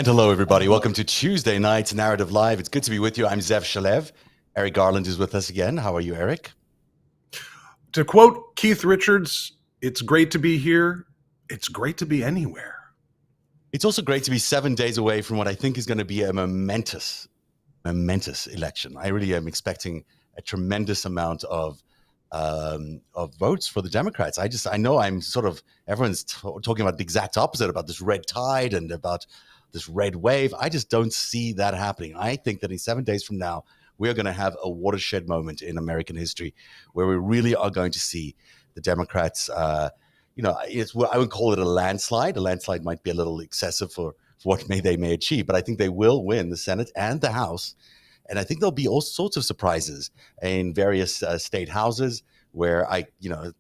And hello, everybody. Welcome to Tuesday night's NaratIv Live. It's good to be with you. I'm Zev Shalev. Eric Garland is with us again. How are you, Eric? To quote Keith Richards, it's great to be here. It's great to be anywhere. It's also great to be 7 days away from what I think is going to be a momentous election. I really am expecting a tremendous amount of votes for the Democrats. I know I'm sort of, everyone's talking about the exact opposite, about this red tide and about this red wave. I just don't see that happening. I think that in 7 days from now, we're going to have a watershed moment in American history where we really are going to see the Democrats, I would call it a landslide. A landslide might be a little excessive for what they may achieve, but I think they will win the Senate and the House. And I think there'll be all sorts of surprises in various state houses where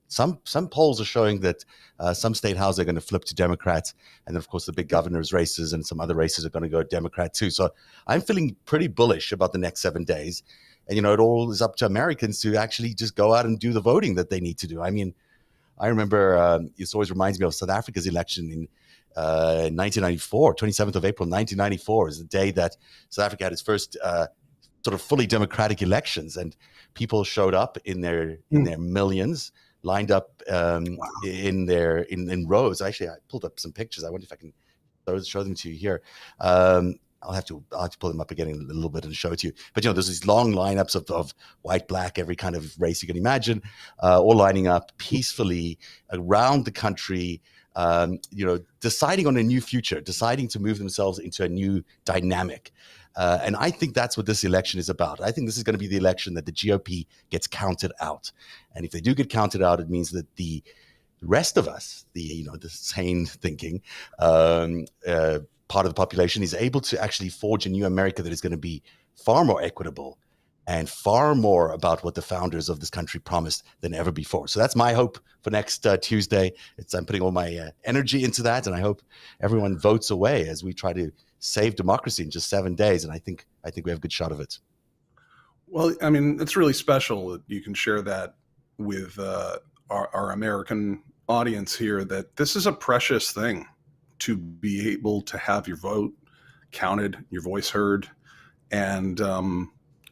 some polls are showing that some state houses are going to flip to Democrats. And then, of course, the big governor's races and some other races are going to go Democrat too. So I'm feeling pretty bullish about the next 7 days. And, it all is up to Americans to actually just go out and do the voting that they need to do. I mean, I remember this always reminds me of South Africa's election in 1994, 27th of April, 1994 is the day that South Africa had its first sort of fully democratic elections, and people showed up in their millions, lined up in rows. Actually, I pulled up some pictures. I wonder if I can show them to you here. I'll have to pull them up again in a little bit and show it to you. But there's these long lineups of white, black, every kind of race you can imagine, all lining up peacefully around the country. Deciding on a new future, deciding to move themselves into a new dynamic. And I think that's what this election is about. I think this is going to be the election that the GOP gets counted out. And if they do get counted out, it means that the rest of us, the sane thinking part of the population is able to actually forge a new America that is going to be far more equitable and far more about what the founders of this country promised than ever before. So that's my hope for next Tuesday. I'm putting all my energy into that, and I hope everyone votes away as we try to save democracy in just 7 days. And I think we have a good shot of it. Well, I mean, it's really special that you can share that with our American audience here, that this is a precious thing to be able to have your vote counted, your voice heard. And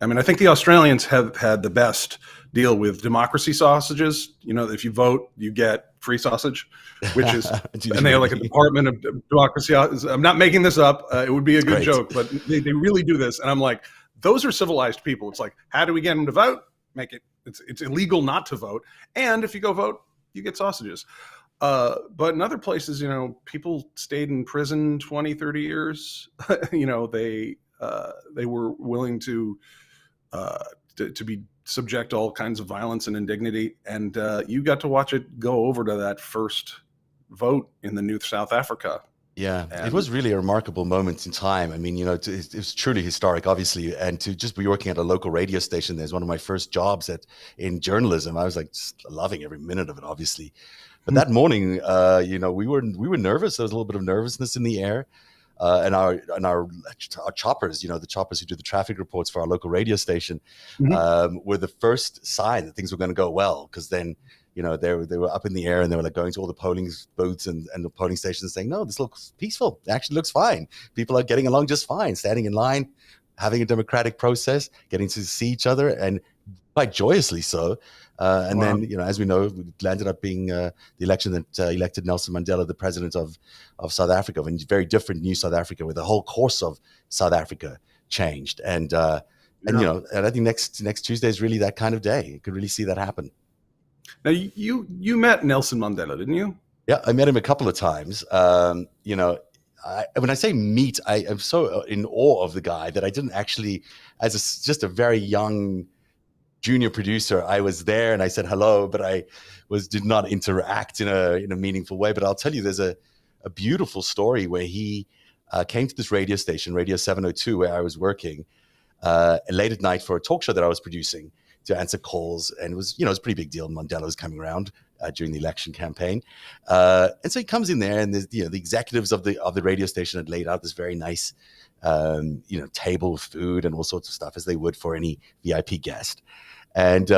I think the Australians have had the best deal with democracy sausages. If you vote, you get free sausage, which is, and they have like a department of democracy. I'm not making this up. It would be a good joke, but they really do this. And I'm like, those are civilized people. It's like, how do we get them to vote? It's illegal not to vote. And if you go vote, you get sausages. But in other places, people stayed in prison 20, 30 years. They were willing to be subject to all kinds of violence and indignity. And you got to watch it go over to that first vote in the new South Africa. Yeah, it was really a remarkable moment in time. I mean, it was truly historic, obviously. And to just be working at a local radio station, there's one of my first jobs in journalism. I was like just loving every minute of it, obviously. But that morning, we were nervous. There was a little bit of nervousness in the air. And our choppers, the choppers who do the traffic reports for our local radio station, were the first sign that things were going to go well. Because then, they were up in the air and they were like going to all the polling booths and the polling stations saying, no, this looks peaceful. It actually looks fine. People are getting along just fine, standing in line, having a democratic process, getting to see each other, and quite joyously so. And wow. Then, as we know, it landed up being the election that elected Nelson Mandela, the president of South Africa, a very different new South Africa, where the whole course of South Africa changed. And I think next Tuesday is really that kind of day. You could really see that happen. Now, you met Nelson Mandela, didn't you? Yeah, I met him a couple of times. When I say meet, I am so in awe of the guy that I didn't actually, just a very young junior producer, I was there and I said hello, but I did not interact in a meaningful way. But I'll tell you, there's a beautiful story where he came to this radio station, Radio 702, where I was working late at night for a talk show that I was producing to answer calls. And it was a pretty big deal. Mandela was coming around during the election campaign. And so he comes in there, and there's, the executives of the radio station had laid out this very nice, table of food and all sorts of stuff, as they would for any VIP guest. And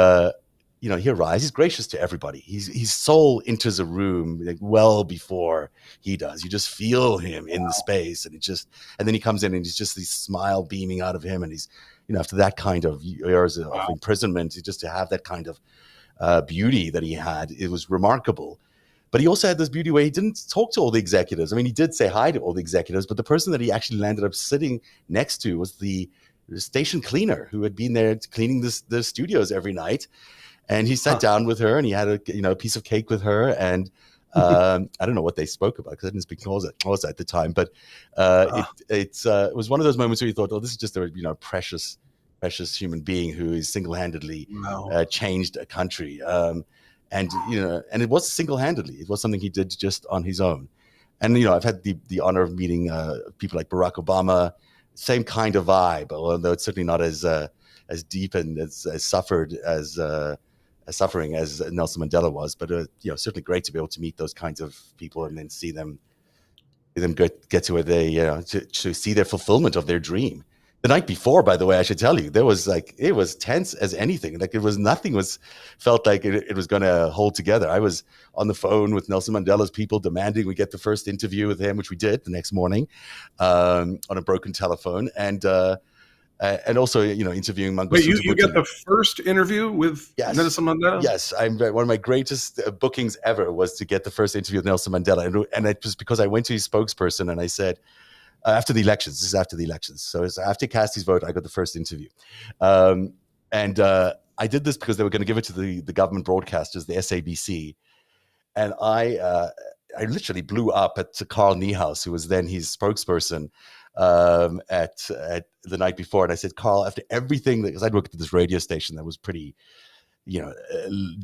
he arrives, he's gracious to everybody. His soul enters a room like well before he does. You just feel him in the space, and then he comes in and he's just this smile beaming out of him, and he's, after that kind of years of imprisonment, just to have that kind of beauty that he had, it was remarkable. But he also had this beauty where he didn't talk to all the executives. I mean, he did say hi to all the executives, but the person that he actually landed up sitting next to was the station cleaner who had been there cleaning the studios every night. And he sat down with her, and he had a piece of cake with her, and I don't know what they spoke about because I didn't speak Xhosa at the time. But it was one of those moments where you thought, "Oh, this is just a precious human being who is single-handedly changed a country." And it was single-handedly. It was something he did just on his own. And I've had the honor of meeting people like Barack Obama, same kind of vibe, although it's certainly not as deep and as suffering as Nelson Mandela was. But certainly great to be able to meet those kinds of people and then see them get to where they to see their fulfillment of their dream. The night before, by the way, I should tell you, it was tense as anything. Like nothing felt like it was going to hold together. I was on the phone with Nelson Mandela's people demanding we get the first interview with him, which we did the next morning on a broken telephone, and also interviewing Mangosuthu. Wait, you get the first interview with Nelson Mandela? Yes, one of my greatest bookings ever was to get the first interview with Nelson Mandela, and it was because I went to his spokesperson and I said, after the elections. This is after the elections. So it's after he cast his vote, I got the first interview. And I did this because they were going to give it to the government broadcasters, the SABC. And I literally blew up to Carl Niehaus, who was then his spokesperson at the night before. And I said, Carl, after everything, because I'd worked at this radio station that was pretty,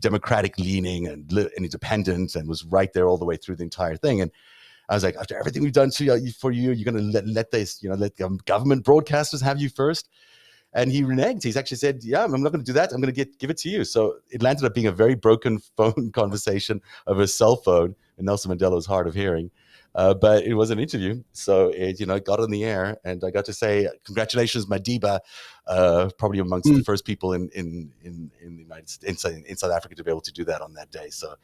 democratic leaning and independent and was right there all the way through the entire thing. And I was like, after everything we've done for you, you're going to let this, let government broadcasters have you first? And he reneged. He's actually said, yeah, I'm not going to do that. I'm going to give it to you. So it landed up being a very broken phone conversation over a cell phone, and Nelson Mandela was hard of hearing. But it was an interview. So it got on the air, and I got to say, congratulations, Madiba, probably amongst the first people in the United States, in South Africa to be able to do that on that day. So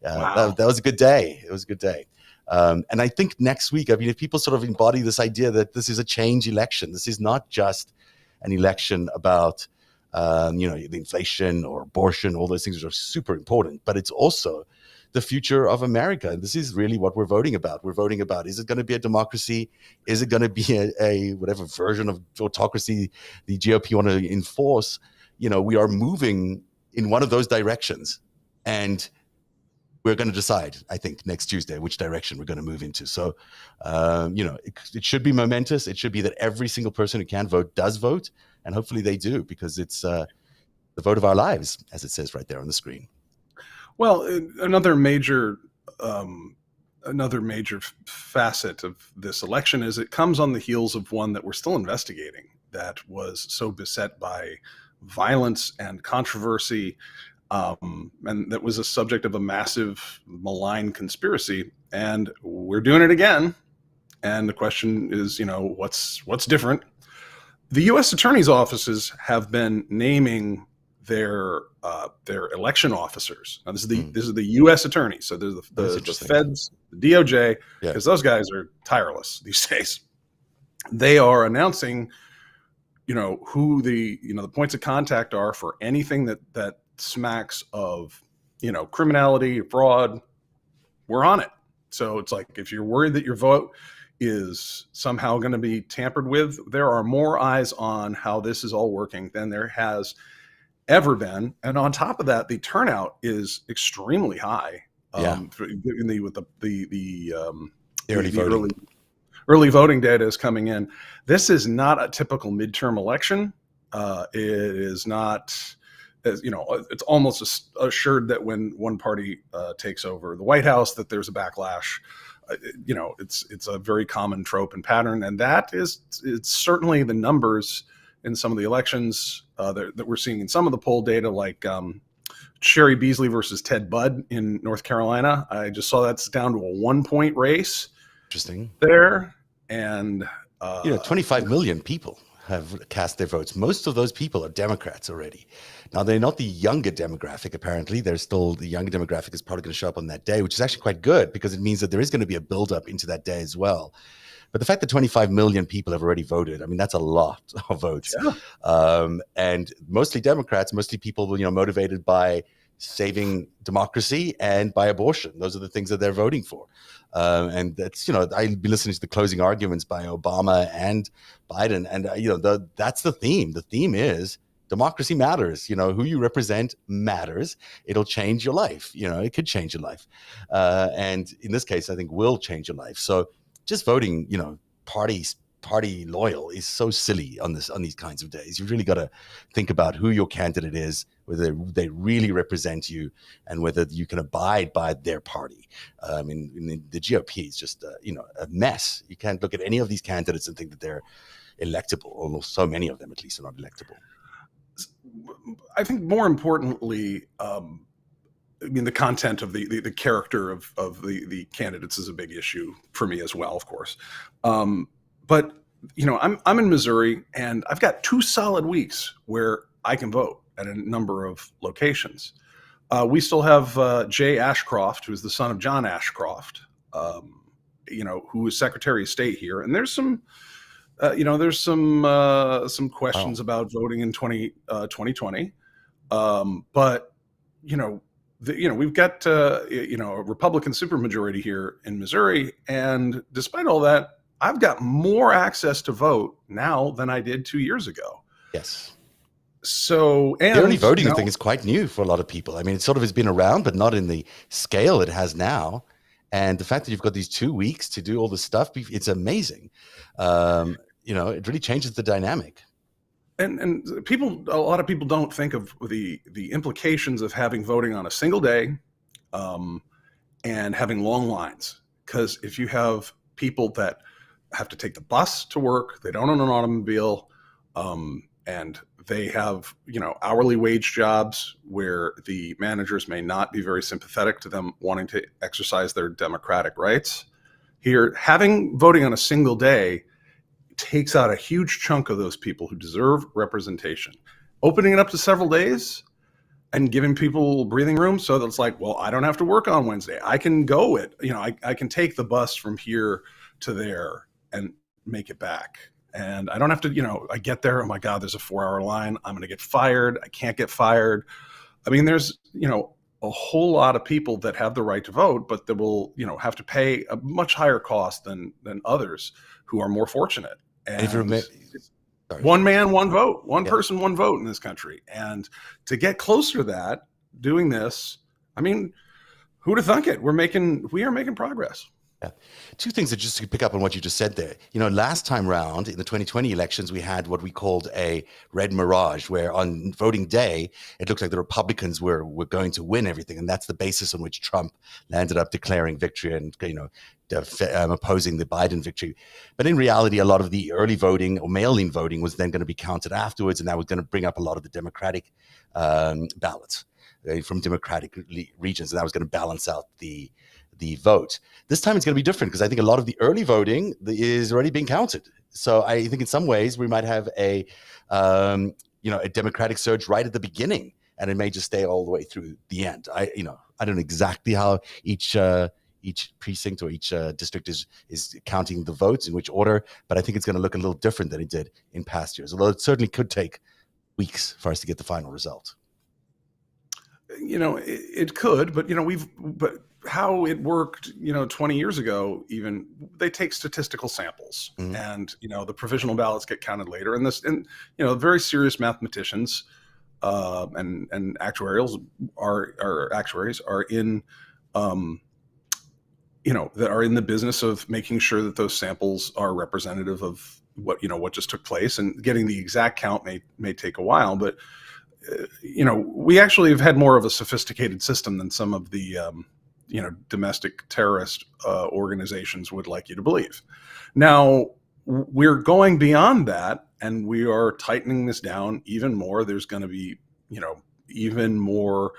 that was a good day. It was a good day. And I think next week, if people sort of embody this idea that this is a change election, this is not just an election about, the inflation or abortion, all those things are super important, but it's also the future of America. And this is really what we're voting about. We're voting about, is it going to be a democracy? Is it going to be a whatever version of autocracy the GOP want to enforce? We are moving in one of those directions. And we're going to decide, I think, next Tuesday which direction we're going to move into. So, it should be momentous. It should be that every single person who can vote does vote, and hopefully they do, because it's the vote of our lives, as it says right there on the screen. Well, another major facet of this election is it comes on the heels of one that we're still investigating that was so beset by violence and controversy. And that was a subject of a massive malign conspiracy, and we're doing it again. And the question is, what's different? The U.S. attorney's offices have been naming their election officers. Now, this is the U.S. attorney. So there's the feds, the DOJ, because those guys are tireless these days. They are announcing, who the points of contact are for anything that smacks of criminality, fraud. We're on it. So it's like, if you're worried that your vote is somehow going to be tampered with, there are more eyes on how this is all working than there has ever been. And on top of that, the turnout is extremely high. With the early voting data is coming in. This is not a typical midterm election. It is not. It's almost assured that when one party takes over the White House, that there's a backlash. It's a very common trope and pattern, and it's certainly the numbers in some of the elections that we're seeing in some of the poll data, like Sherry Beasley versus Ted Budd in North Carolina. I just saw that's down to a 1-point race. Interesting. There, and 25 million people. have cast their votes. Most of those people are Democrats already. Now, they're not the younger demographic, apparently. They're still, the younger demographic is probably going to show up on that day, which is actually quite good because it means that there is going to be a buildup into that day as well. But the fact that 25 million people have already voted, I mean, that's a lot of votes. Yeah. And mostly Democrats, mostly people, motivated by saving democracy and by abortion. Those are the things that they're voting for. And that's, I'd be listening to the closing arguments by Obama and Biden. And, that's the theme. The theme is democracy matters. Who you represent matters. It'll change your life. It could change your life. And in this case, I think will change your life. So just voting, party loyal is so silly on these kinds of days. You've really got to think about who your candidate is, whether they really represent you, and whether you can abide by their party. I mean, the GOP is just a mess. You can't look at any of these candidates and think that they're electable. Almost so many of them, at least, are not electable. I think more importantly, the content of the character of the candidates is a big issue for me as well, of course. But I'm in Missouri, and I've got 2 solid weeks where I can vote at a number of locations. We still have Jay Ashcroft, who's the son of John Ashcroft, who was Secretary of State here, and there's some questions about voting in 2020, but we've got a Republican supermajority here in Missouri, and despite all that, I've got more access to vote now than I did 2 years ago. Yes. So, and the early voting thing is quite new for a lot of people. I mean, it sort of has been around, but not in the scale it has now. And the fact that you've got these 2 weeks to do all this stuff, it's amazing. It really changes the dynamic. And a lot of people don't think of the implications of having voting on a single day, and having long lines. Because if you have people that have to take the bus to work, they don't own an automobile, and they have hourly wage jobs where the managers may not be very sympathetic to them wanting to exercise their democratic rights. Here, having voting on a single day takes out a huge chunk of those people who deserve representation. Opening it up to several days and giving people breathing room so that it's like, well, I don't have to work on Wednesday. I can go I can take the bus from here to there and make it back. And I don't have to, I get there, oh my God, there's a 4-hour line. I'm going to get fired. I can't get fired. I mean, there's, a whole lot of people that have the right to vote, but that will, have to pay a much higher cost than others who are more fortunate. And one man, one vote, one person, one vote in this country. And to get closer to that, doing this, I mean, who'd have thunk it? We are making progress. Yeah. 2 things that just to pick up on what you just said there. Last time round in the 2020 elections, we had what we called a red mirage, where on voting day, it looked like the Republicans were going to win everything. And that's the basis on which Trump landed up declaring victory and, opposing the Biden victory. But in reality, a lot of the early voting or mail-in voting was then going to be counted afterwards. And that was going to bring up a lot of the Democratic ballots from Democratic regions. And that was going to balance out the vote. This time it's going to be different because I think a lot of the early voting is already being counted. So I think in some ways we might have a Democratic surge right at the beginning, and it may just stay all the way through the end. I don't know exactly how each precinct or each district is counting the votes in which order, but I think it's going to look a little different than it did in past years. Although it certainly could take weeks for us to get the final result. It could, but how it worked, 20 years ago, even they take statistical samples, and the provisional ballots get counted later. And very serious mathematicians and actuaries are in that are in the business of making sure that those samples are representative of what just took place, and getting the exact count may take a while, but we actually have had more of a sophisticated system than some of the domestic terrorist organizations would like you to believe. Now, we're going beyond that, and we are tightening this down even more. There's going to be, even more,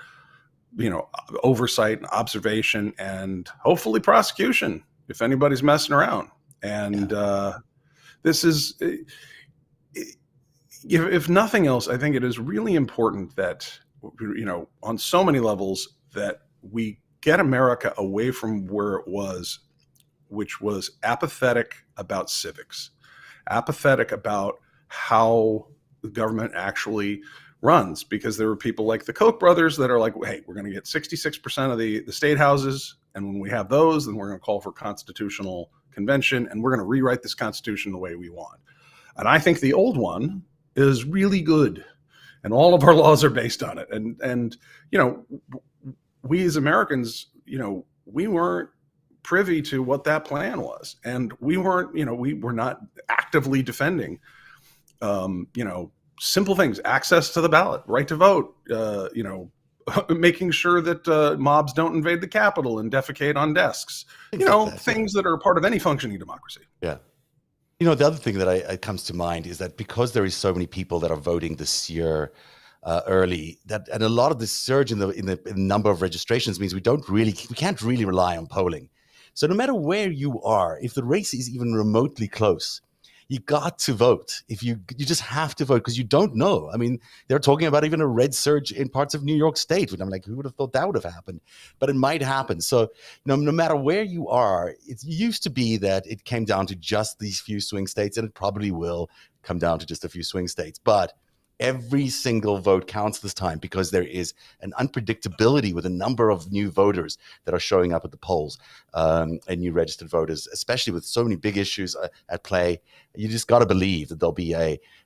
oversight and observation, and hopefully prosecution if anybody's messing around. And this is, if nothing else, I think it is really important that, on so many levels, that we get America away from where it was, which was apathetic about civics, apathetic about how the government actually runs, because there were people like the Koch brothers that are like, hey, we're going to get 66% of the state houses, and when we have those, then we're going to call for constitutional convention, and we're going to rewrite this constitution the way we want. And I think the old one is really good, and all of our laws are based on it. And we as Americans, we weren't privy to what that plan was, and we were not actively defending simple things: access to the ballot, right to vote, making sure that mobs don't invade the Capitol and defecate on desks, things that are part of any functioning democracy. Yeah. The other thing that comes to mind is that because there is so many people that are voting this year early, and a lot of the surge in the number of registrations means we can't really rely on polling. So no matter where you are, if the race is even remotely close, you got to vote. If you just have to vote, because you don't know. I mean, they're talking about even a red surge in parts of New York State, and I'm like, who would have thought that would have happened? But it might happen. So, no matter where you are, it used to be that it came down to just these few swing states, and it probably will come down to just a few swing states. But every single vote counts this time, because there is an unpredictability with a number of new voters that are showing up at the polls, and new registered voters, especially with so many big issues at play. You just got to believe that there'll be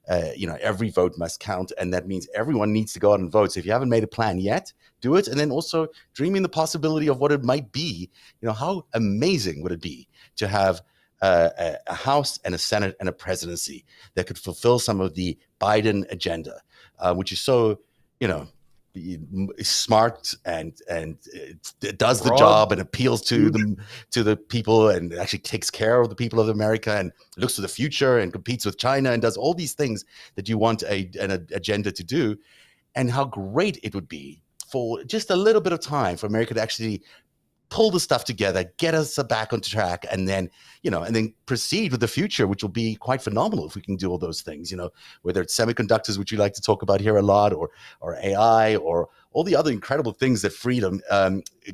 every vote must count, and that means everyone needs to go out and vote. So if you haven't made a plan yet, do it, and then also dreaming the possibility of what it might be. How amazing would it be to have a House and a Senate and a presidency that could fulfill some of the Biden agenda, which is so, smart and it does the job and appeals to the people, and actually takes care of the people of America, and looks to the future and competes with China and does all these things that you want an agenda to do. And how great it would be for just a little bit of time for America to actually pull the stuff together, get us back on track, and then proceed with the future, which will be quite phenomenal if we can do all those things, whether it's semiconductors, which we like to talk about here a lot, or AI, or all the other incredible things that freedom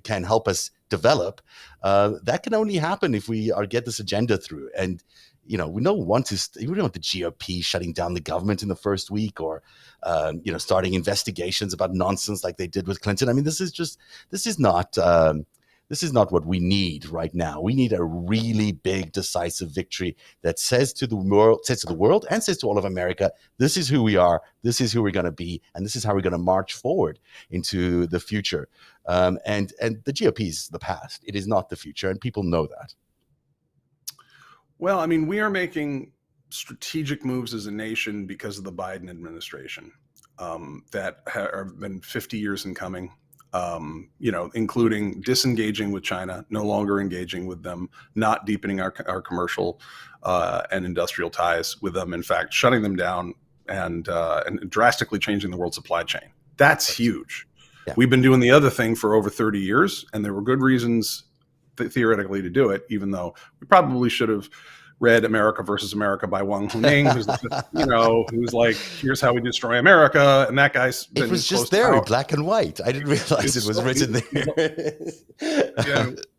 can help us develop. That can only happen if we get this agenda through. And we don't want the GOP shutting down the government in the first week, or starting investigations about nonsense like they did with Clinton. I mean, this is not what we need right now. We need a really big, decisive victory that says to the world, and says to all of America, this is who we are, this is who we're going to be, and this is how we're going to march forward into the future. And the GOP is the past. It is not the future, and people know that. Well, I mean, we are making strategic moves as a nation because of the Biden administration that have been 50 years in coming. Including disengaging with China, no longer engaging with them, not deepening our commercial and industrial ties with them. In fact, shutting them down and drastically changing the world supply chain. That's huge. Yeah. We've been doing the other thing for over 30 years, and there were good reasons theoretically to do it, even though we probably should have read America versus America by Wang Huning, who's like, here's how we destroy America. And that guy's been It was just there in black and white. I didn't realize it was written there.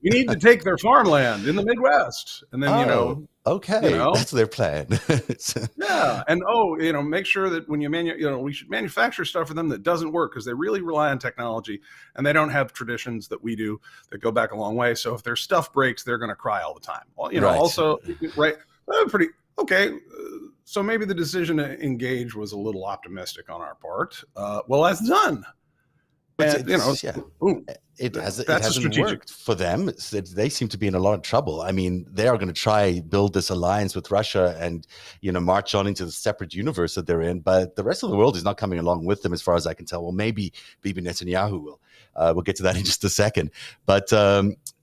We need to take their farmland in the Midwest. And then, okay, that's their plan. Yeah. And, make sure that when we should manufacture stuff for them that doesn't work, because they really rely on technology, and they don't have traditions that we do that go back a long way. So if their stuff breaks, they're going to cry all the time. Well, right. Also, right. Pretty okay. So maybe the decision to engage was a little optimistic on our part. Well, that's done. But it hasn't worked for them. They seem to be in a lot of trouble. I mean, they are going to try build this alliance with Russia and march on into the separate universe that they're in. But the rest of the world is not coming along with them, as far as I can tell. Well, maybe Bibi Netanyahu will. We'll get to that in just a second. But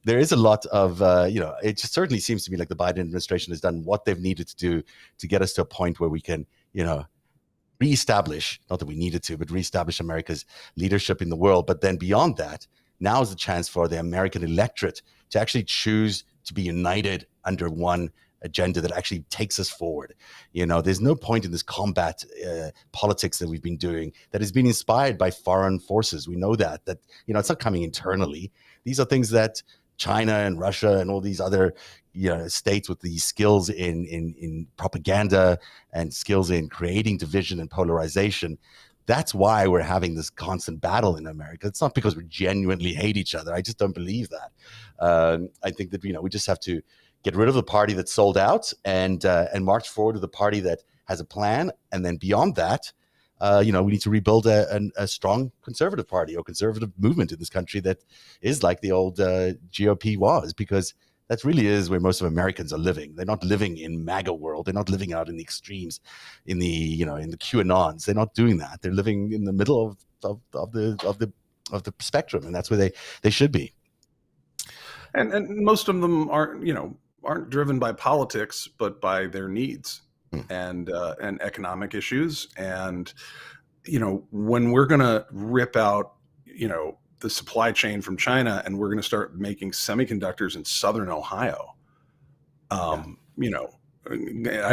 there is a lot of it just certainly seems to me like the Biden administration has done what they've needed to do to get us to a point where we can reestablish, not that we needed to, but reestablish America's leadership in the world. But then beyond that, now is the chance for the American electorate to actually choose to be united under one agenda that actually takes us forward. There's no point in this combat politics that we've been doing that has been inspired by foreign forces. We know that it's not coming internally. These are things that China and Russia and all these other states with these skills in propaganda and skills in creating division and polarization. That's why we're having this constant battle in America. It's not because we genuinely hate each other. I just don't believe that. I think that we just have to get rid of the party that sold out and march forward to the party that has a plan. And then beyond that, we need to rebuild a strong conservative party or conservative movement in this country that is like the old GOP was, because that really is where most of Americans are living. They're not living in MAGA world. They're not living out in the extremes, in the QAnons. They're not doing that. They're living in the middle of the spectrum, and that's where they should be. And most of them aren't driven by politics, but by their needs and economic issues. And when we're going to rip out the supply chain from China, and we're going to start making semiconductors in Southern Ohio. I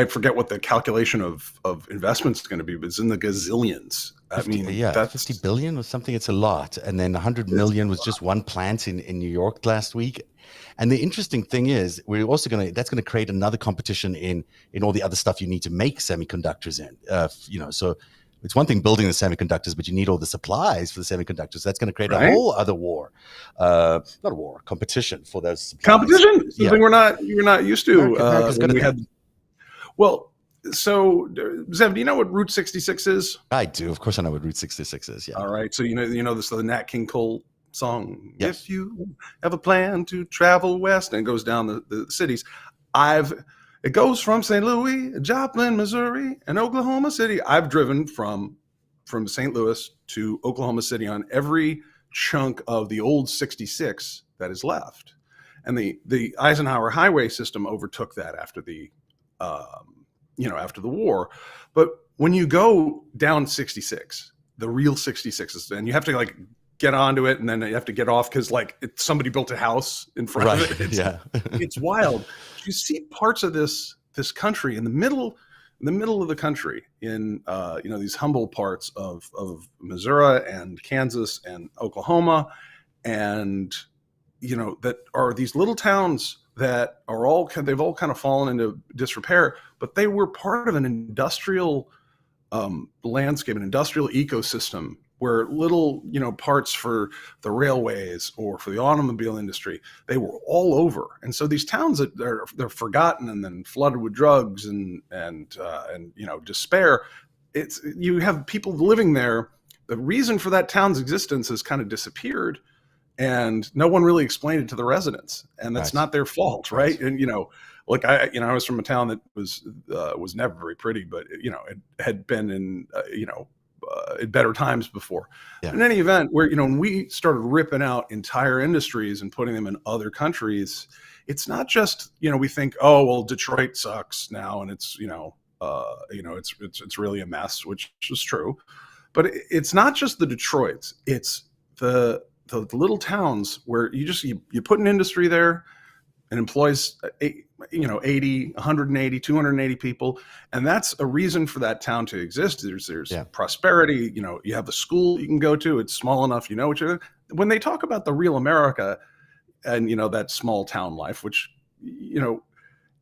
forget what the calculation of investment is going to be, but it's in the gazillions. 50 billion or something. It's a lot. And then 100 million was just one plant in New York last week. And the interesting thing is, we're also that's going to create another competition in all the other stuff you need to make semiconductors in. So it's one thing building the semiconductors, but you need all the supplies for the semiconductors. That's going to create a whole other war, not a war, competition for those supplies. Competition, something we're not used to. America's good at that. Well, so Zev, do you know what Route 66 is? I do, of course, I know what Route 66 is. Yeah. All right, so you know this the Nat King Cole song. Yes. If you have a plan to travel west, and it goes down the cities. It goes from St. Louis, Joplin, Missouri, and Oklahoma City. I've driven from St. Louis to Oklahoma City on every chunk of the old 66 that is left. And the Eisenhower highway system overtook that after the war. But when you go down 66, the real 66, and you have to get onto it, and then you have to get off because somebody built a house in front of it. It's wild. You see parts of this country in the middle of the country, in these humble parts of Missouri and Kansas and Oklahoma, and that are these little towns that are they've all kind of fallen into disrepair, but they were part of an industrial landscape, an industrial ecosystem, where little, parts for the railways or for the automobile industry, they were all over. And so these towns that they're forgotten and then flooded with drugs and despair, you have people living there. The reason for that town's existence has kind of disappeared, and no one really explained it to the residents, and that's not their fault, right? And I was from a town that was never very pretty, but it had been in better times before. Yeah. In any event, where when we started ripping out entire industries and putting them in other countries, it's not just we think, oh well, Detroit sucks now, and it's it's really a mess, which is true, but it's not just the Detroits. It's the little towns where you put an industry there and employs 80, 180, 280 people, and that's a reason for that town to exist. There's prosperity. You have a school you can go to. It's small enough. When they talk about the real America and that small town life, which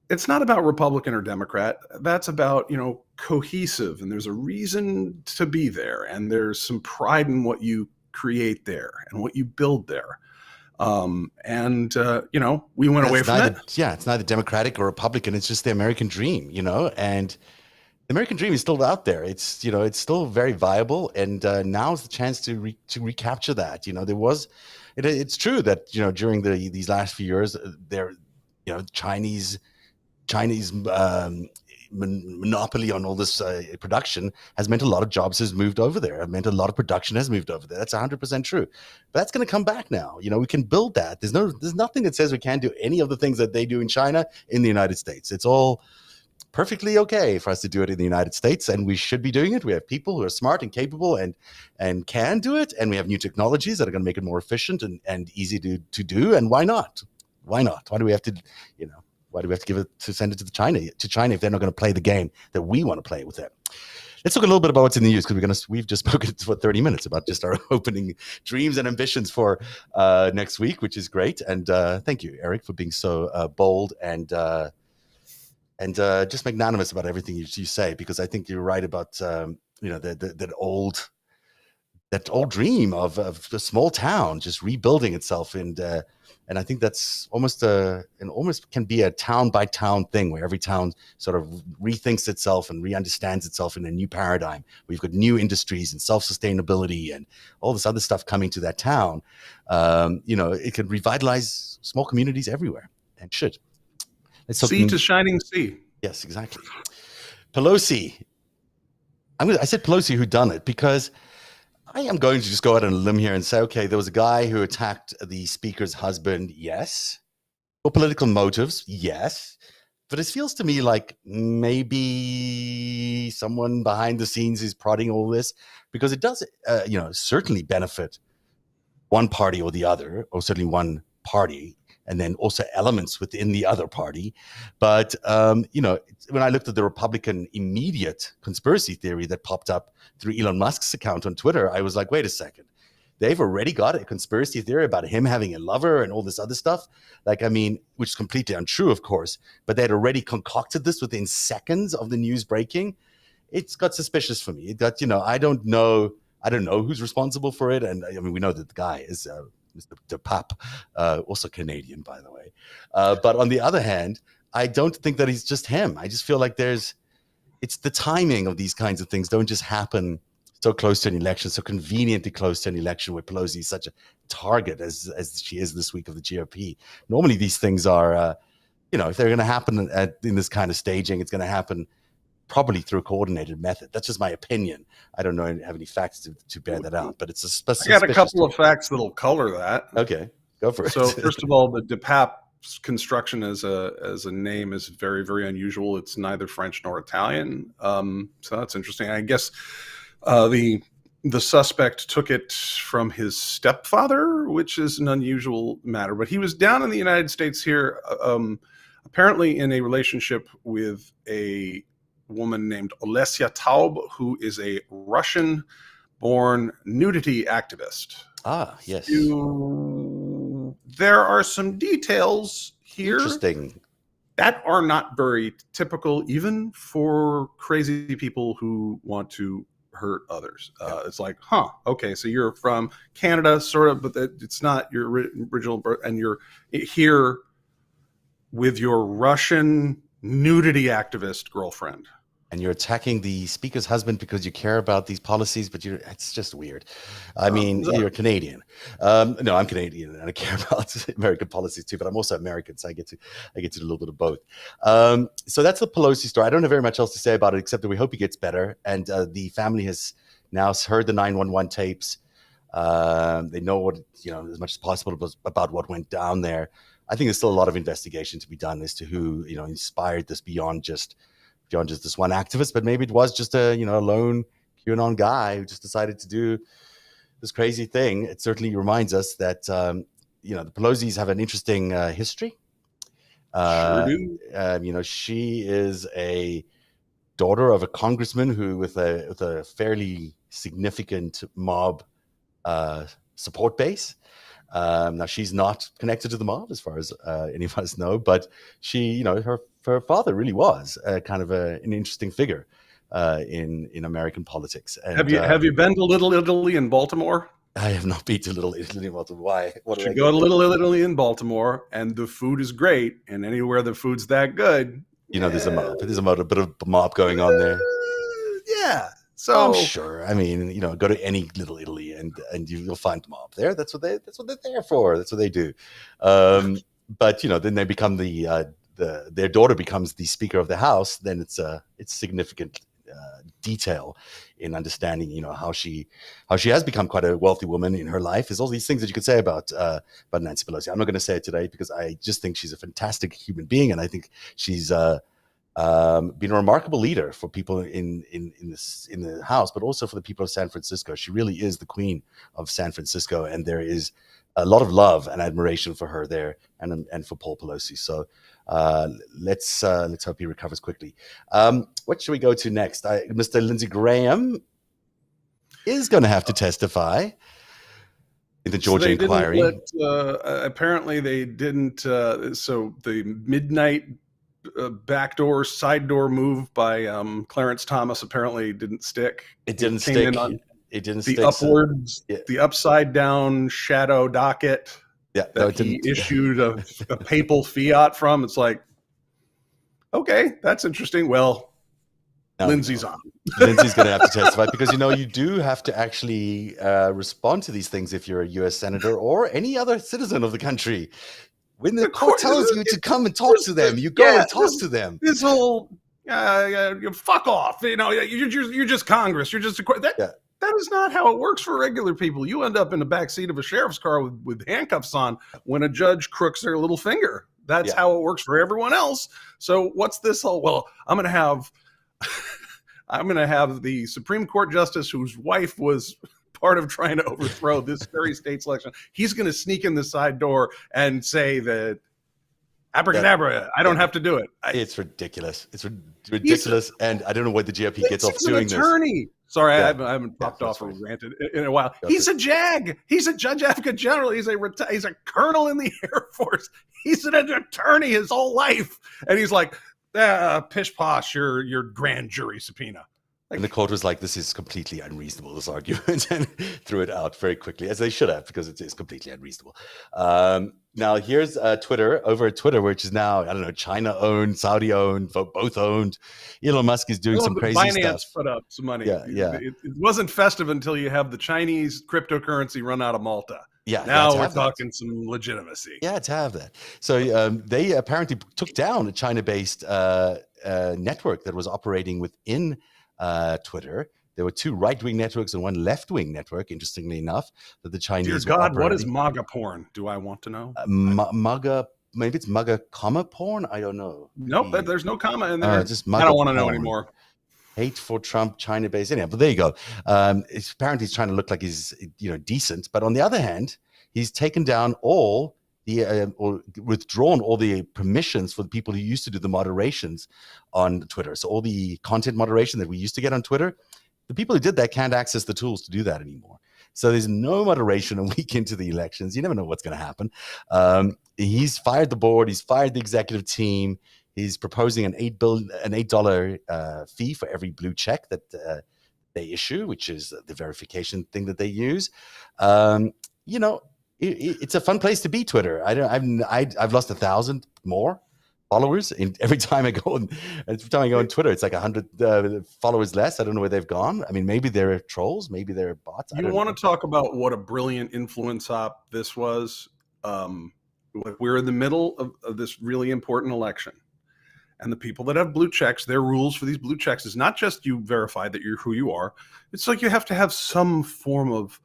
it's not about Republican or Democrat. That's about cohesive, and there's a reason to be there, and there's some pride in what you create there and what you build there. We went away from it. Yeah, it's neither Democratic or Republican. It's just the American dream, and the American dream is still out there. It's, it's still very viable. And now is the chance to recapture that. It's true that, during these last few years, Chinese monopoly on all this production has meant a lot of jobs has moved over there. It meant a lot of production has moved over there. That's 100% true. But that's going to come back now. We can build that. There's nothing that says we can't do any of the things that they do in China in the United States. It's all perfectly okay for us to do it in the United States, and we should be doing it. We have people who are smart and capable and can do it, and we have new technologies that are going to make it more efficient and easy to do. And why not? Why not? Why do we have to, Why do we have to send it to China if they're not going to play the game that we want to play with them? Let's talk a little bit about what's in the news, because we've just spoken for 30 minutes about just our opening dreams and ambitions for next week, which is great. And thank you, Eric, for being so bold and just magnanimous about everything you say, because I think you're right about that old dream of a small town just rebuilding itself, and I think that's almost can be a town by town thing, where every town sort of rethinks itself and re-understands itself in a new paradigm. We've got new industries and self-sustainability and all this other stuff coming to that town. It can revitalize small communities everywhere, and should. Sea to shining sea. Yes, exactly. Pelosi. I said Pelosi who done it, because I am going to just go out on a limb here and say, okay, there was a guy who attacked the speaker's husband, yes. For political motives, yes. But it feels to me like maybe someone behind the scenes is prodding all this, because it does, certainly benefit one party or the other, or certainly one party, and then also elements within the other party. But, when I looked at the Republican immediate conspiracy theory that popped up through Elon Musk's account on Twitter, I was like, wait a second. They've already got a conspiracy theory about him having a lover and all this other stuff. Which is completely untrue, of course, but they had already concocted this within seconds of the news breaking. It's got suspicious for me. It got, I don't know who's responsible for it. And we know that the guy is Mr. DePap, also Canadian, by the way. But on the other hand, I don't think that he's just him. I just feel like it's the timing of these kinds of things don't just happen so close to an election, so conveniently close to an election, where Pelosi is such a target as she is this week of the GOP. Normally these things are, if they're going to happen in this kind of staging, it's going to happen probably through a coordinated method. That's just my opinion. I don't have any facts to bear that out, but it's a I got a couple of facts that'll color that. Okay, go for it. So first of all, the DePap's construction as a name is very, very unusual. It's neither French nor Italian. So that's interesting. I guess the suspect took it from his stepfather, which is an unusual matter. But he was down in the United States here, apparently in a relationship with a woman named Olesya Taub, who is a Russian-born nudity activist. Ah, yes. There are some details here that are not very typical, even for crazy people who want to hurt others. It's like, okay, so you're from Canada, sort of, but it's not your original birth, and you're here with your Russian nudity activist girlfriend. And you're attacking the speaker's husband because you care about these policies, but it's just weird. You're Canadian. No, I'm Canadian, and I care about American policies too, but I'm also American, so I get to do a little bit of both. So that's the Pelosi story. I don't have very much else to say about it, except that we hope he gets better. And the family has now heard the 911 tapes. They know what, as much as possible about what went down there. I think there's still a lot of investigation to be done as to who, inspired this beyond just this one activist, but maybe it was just a lone QAnon guy who just decided to do this crazy thing. It certainly reminds us that the Pelosi's have an interesting history. Sure do. She is a daughter of a congressman who with a fairly significant mob support base. Now she's not connected to the mob as far as any of us know, but she, her father really was kind of an interesting figure in American politics. And, have you been to Little Italy in Baltimore? I have not been to Little Italy in Baltimore. Why? You should go to Little Italy in Baltimore, and the food is great. And anywhere the food's that good, there's a mob. There's a bit of mob going on there. Yeah. So I'm sure. Go to any Little Italy and you'll find the mob there. That's what they're there for. That's what they do. But then they become their daughter becomes the Speaker of the House. Then it's significant detail in understanding how she has become quite a wealthy woman in her life. There's all these things that you could say about Nancy Pelosi. I'm not going to say it today because I just think she's a fantastic human being, and I think she's been a remarkable leader for people in the House, but also for the people of San Francisco. She really is the queen of San Francisco, and there is a lot of love and admiration for her there, and for Paul Pelosi. So Let's hope he recovers quickly. What should we go to next? Mr. Lindsey Graham is going to have to testify in the Georgia inquiry. Apparently, they didn't. So the midnight backdoor side door move by Clarence Thomas apparently didn't stick. It didn't stick. It didn't stick. The upside down shadow docket that he issued a papal fiat from. It's like, okay, that's interesting. Well, Lindsey's on. Lindsey's going to have to testify because, you do have to actually respond to these things if you're a U.S. senator or any other citizen of the country. When the court tells you to come and talk to them, you go and talk to them. This whole fuck off. You're just Congress. You're just that is not how it works for regular people. You end up in the back seat of a sheriff's car with handcuffs on when a judge crooks their little finger. That's how it works for everyone else. So what's this whole? Well, I'm going to have the Supreme Court justice whose wife was part of trying to overthrow this very state selection. He's going to sneak in the side door and say that abracadabra, I don't have to do it. It's ridiculous. It's ridiculous. And I don't know what the GOP gets off doing this. Sorry, I haven't popped off or ranted in a while. He's a JAG. He's a judge advocate general. He's a colonel in the Air Force. He's an attorney his whole life. And he's like, pish posh, your grand jury subpoena. And the court was like, this is completely unreasonable, this argument, and threw it out very quickly, as they should have, because it is completely unreasonable. Now, here's Twitter, over at Twitter, which is now, I don't know, China-owned, Saudi-owned, both owned. Elon Musk is doing some crazy Binance stuff. Put up some money. Yeah. It wasn't festive until you have the Chinese cryptocurrency run out of Malta. Yeah, now we're talking some legitimacy. Yeah, to have that. So they apparently took down a China-based network that was operating within Twitter. There were two right-wing networks and one left-wing network, interestingly enough, that the Chinese Dear God, what is MAGA porn? Do I want to know? MAGA, maybe it's MAGA comma porn? I don't know. Nope, there's no comma in there. Just I don't want to know anymore. Hate for Trump, China-based. Anyhow, but there you go. Apparently he's trying to look like he's decent, but on the other hand, he's taken down all the or withdrawn all the permissions for the people who used to do the moderations on Twitter. So all the content moderation that we used to get on Twitter, the people who did that can't access the tools to do that anymore. So there's no moderation a week into the elections. You never know what's going to happen. He's fired the board. He's fired the executive team. He's proposing an $8 fee for every blue check that they issue, which is the verification thing that they use. It's a fun place to be, Twitter. I've lost 1,000 more followers every time I go on. Every time I go on Twitter, it's like 100 followers less. I don't know where they've gone. I mean, maybe they're trolls, maybe they're bots. You want to talk about what a brilliant influence op this was? We're in the middle of this really important election. And the people that have blue checks, their rules for these blue checks is not just you verify that you're who you are. It's like you have to have some form of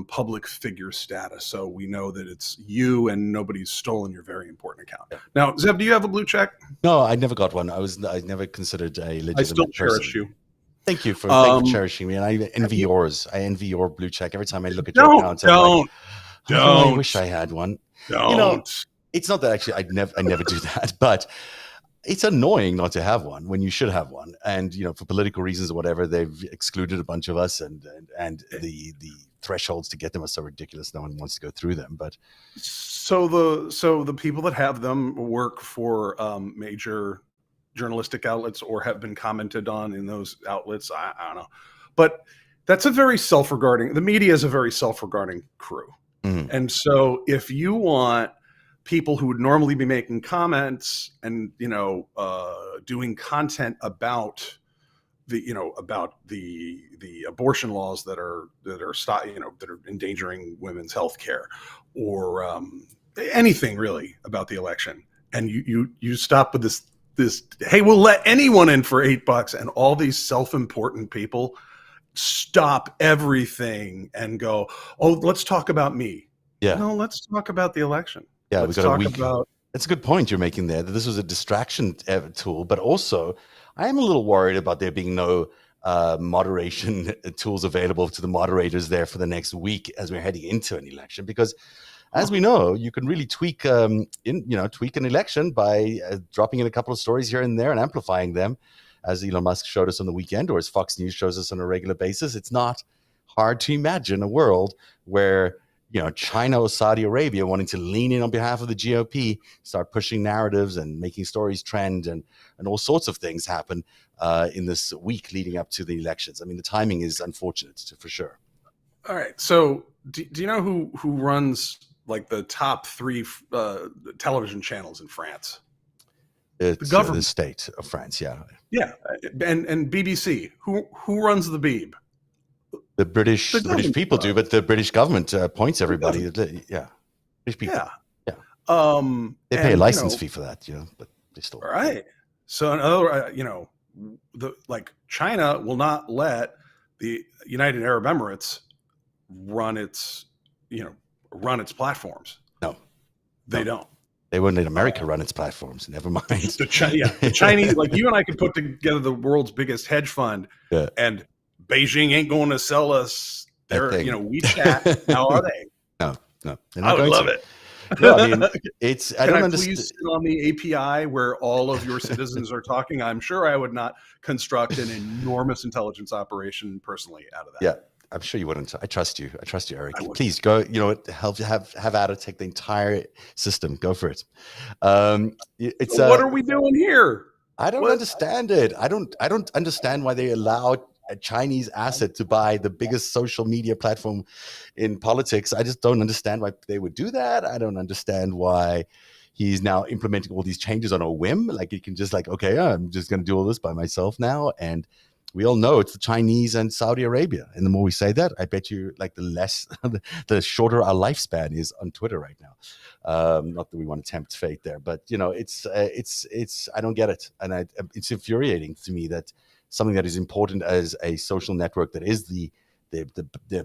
public figure status, so we know that it's you and nobody's stolen your very important account. Yeah. Now, Zeb, do you have a blue check? No, I never got one. I never considered a legitimate. I still cherish person. you. Thank you for cherishing me, and I envy yours. I envy your blue check every time I look at your account. Don't. I wish I had one. Don't. It's not that actually. I never do that, but it's annoying not to have one when you should have one. And for political reasons or whatever, they've excluded a bunch of us, and the thresholds to get them are so ridiculous. No one wants to go through them. But so the people that have them work for major journalistic outlets or have been commented on in those outlets. I don't know, but that's a very self-regarding. The media is a very self-regarding crew, and so if you want people who would normally be making comments and doing content about the abortion laws that are endangering women's health care, or anything really about the election, and you stop with this hey, we'll let anyone in for $8, and all these self-important people stop everything and go, oh, let's talk about me. No, let's talk about the election. Yeah, let's talk about. That's a good point you're making there, that this was a distraction tool, but also I am a little worried about there being no moderation tools available to the moderators there for the next week as we're heading into an election, because as we know, you can really tweak an election by dropping in a couple of stories here and there and amplifying them, as Elon Musk showed us on the weekend, or as Fox News shows us on a regular basis. It's not hard to imagine a world where China or Saudi Arabia wanting to lean in on behalf of the GOP, start pushing narratives and making stories trend, and all sorts of things happen in this week leading up to the elections. I mean, the timing is unfortunate for sure. All right. So do you know who runs like the top 3 television channels in France? It's the government, the state of France. Yeah. And BBC. Who runs the Beeb? The British people do, but the British government appoints everybody. Yeah, British people. Yeah. They pay a license fee for that, but they still. Right. So in other, China will not let the United Arab Emirates run its platforms. No, they don't. They wouldn't let America run its platforms. Never mind. The Chinese, like you and I could put together the world's biggest hedge fund, and Beijing ain't going to sell us their, WeChat. How are they? No. I would love it. No, I mean, it's. I don't understand. Please sit on the API where all of your citizens are talking. I'm sure I would not construct an enormous intelligence operation personally out of that. Yeah, I'm sure you wouldn't. I trust you, Eric. Please go. Have at it. Take the entire system. Go for it. It's. What are we doing here? I don't understand it. I don't understand why they allowed a Chinese asset to buy the biggest social media platform in politics. I just don't understand why they would do that. I don't understand why he's now implementing all these changes on a whim. Like he can just okay, I'm just going to do all this by myself now. And we all know it's the Chinese and Saudi Arabia. And the more we say that, I bet you the shorter our lifespan is on Twitter right now. Not that we want to tempt fate there, but it's I don't get it. And it's infuriating to me that something that is important as a social network that is the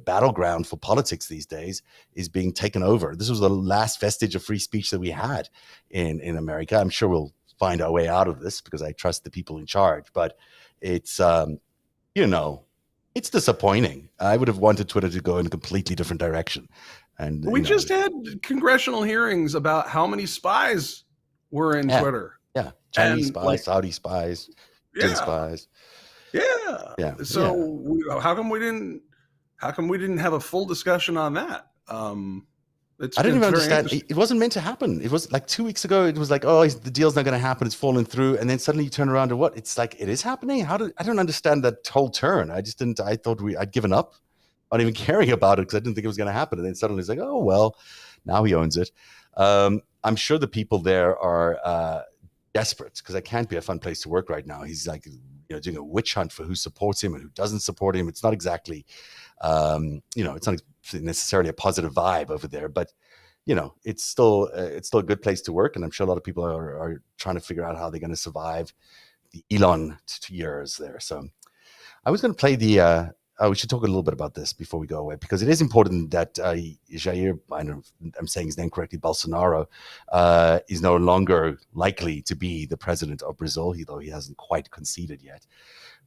battleground for politics these days is being taken over. This was the last vestige of free speech that we had in America. I'm sure we'll find our way out of this because I trust the people in charge. But it's, it's disappointing. I would have wanted Twitter to go in a completely different direction. And we just had congressional hearings about how many spies were in Twitter. Yeah, Chinese spies, Saudi spies, spies. Yeah. So how come we didn't have a full discussion on that? I didn't even understand. It wasn't meant to happen. It was like 2 weeks ago. It was like, oh, the deal's not going to happen. It's fallen through. And then suddenly you turn around to what? It's like, it is happening. I don't understand that whole turn. I thought I'd given up on even caring about it because I didn't think it was going to happen. And then suddenly it's like, oh, well, now he owns it. I'm sure the people there are desperate because it can't be a fun place to work right now. He's like, doing a witch hunt for who supports him and who doesn't support him. It's not exactly, it's not necessarily a positive vibe over there, but it's still a good place to work. And I'm sure a lot of people are trying to figure out how they're going to survive the Elon years there. So I was going to play we should talk a little bit about this before we go away, because it is important that Jair, I don't know if I'm saying his name correctly, Bolsonaro, is no longer likely to be the president of Brazil, though he hasn't quite conceded yet.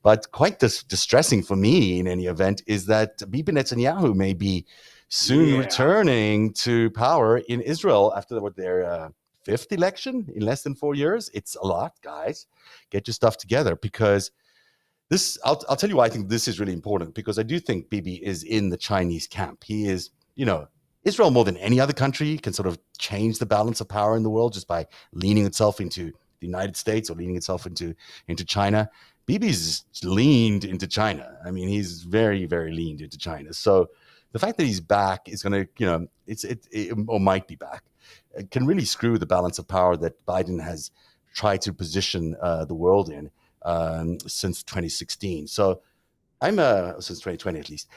But quite distressing for me in any event is that Bibi Netanyahu may be soon returning to power in Israel after their 5th election in less than 4 years. It's a lot, guys. Get your stuff together, because I'll tell you why I think this is really important, because I do think Bibi is in the Chinese camp. He is, Israel more than any other country can sort of change the balance of power in the world just by leaning itself into the United States or leaning itself into China. Bibi's leaned into China. I mean, he's very, very leaned into China. So the fact that he's back is going to, or might be back, it can really screw the balance of power that Biden has tried to position the world in since 2016. So since 2020 at least.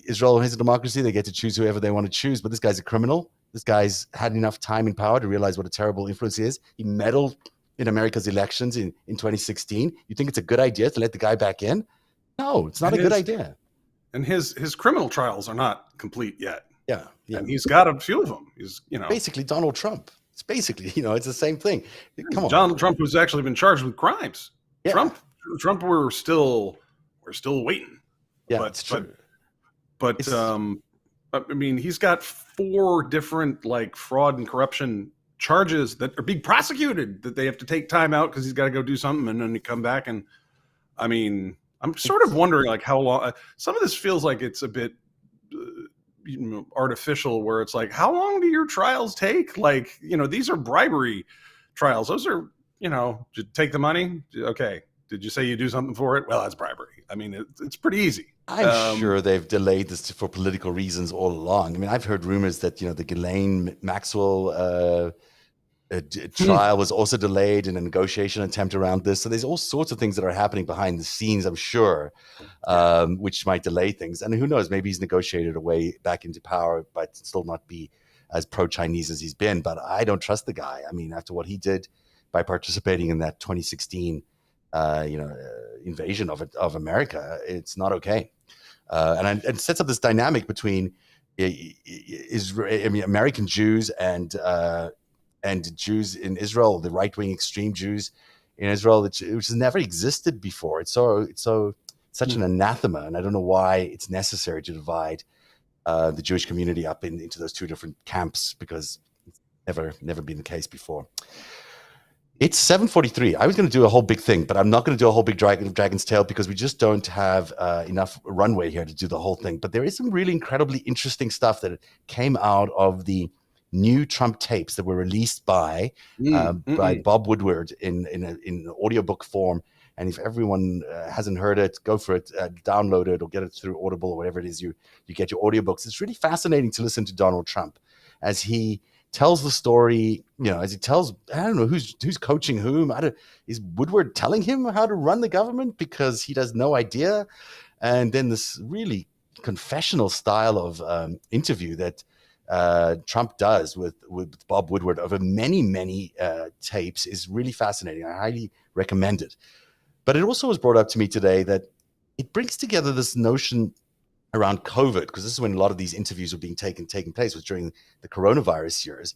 Israel is a democracy. They get to choose whoever they want to choose, but this guy's a criminal. This guy's had enough time in power to realize what a terrible influence he is. He meddled in America's elections in 2016. You think it's a good idea to let the guy back in? No, it's not a good idea. And his criminal trials are not complete yet. Yeah. And he's got a few of them. He's, basically Donald Trump. It's basically, it's the same thing. Come on. Donald Trump, who's actually been charged with crimes. Yeah. Trump, we're still waiting. Yeah, that's true. But I mean, he's got 4 different like fraud and corruption charges that are being prosecuted that they have to take time out because he's got to go do something and then he come back. And I mean, I'm sort of wondering like how long. Some of this feels like it's a bit artificial, where it's like, how long do your trials take? Like, these are bribery trials. Those are, you take the money. Okay. Did you say you do something for it? Well, that's bribery. I mean, it's pretty easy. I'm sure they've delayed this for political reasons all along. I mean, I've heard rumors that, the Ghislaine Maxwell trial was also delayed in a negotiation attempt around this. So there's all sorts of things that are happening behind the scenes, I'm sure, which might delay things. And who knows, maybe he's negotiated a way back into power, but still not be as pro-Chinese as he's been. But I don't trust the guy. I mean, after what he did by participating in that 2016 invasion of America, it's not okay. And it sets up this dynamic between American Jews and Jews in Israel, the right-wing extreme Jews in Israel, which has never existed before. It's such an anathema, and I don't know why it's necessary to divide the Jewish community up into those 2 different camps, because it's never been the case before. It's 7:43. I was going to do a whole big thing, but I'm not going to do a whole big Dragon's Tail because we just don't have enough runway here to do the whole thing. But there is some really incredibly interesting stuff that came out of the new Trump tapes that were released by Bob Woodward in audiobook form. And if everyone hasn't heard it, go for it, download it or get it through Audible or whatever it is you get your audiobooks. It's really fascinating to listen to Donald Trump as he tells the story, as he tells, I don't know who's coaching whom. Is Woodward telling him how to run the government because he has no idea? And then this really confessional style of interview that Trump does with Bob Woodward over many, many tapes is really fascinating. I highly recommend it. But it also was brought up to me today that it brings together this notion around COVID, because this is when a lot of these interviews were taking place, was during the coronavirus years,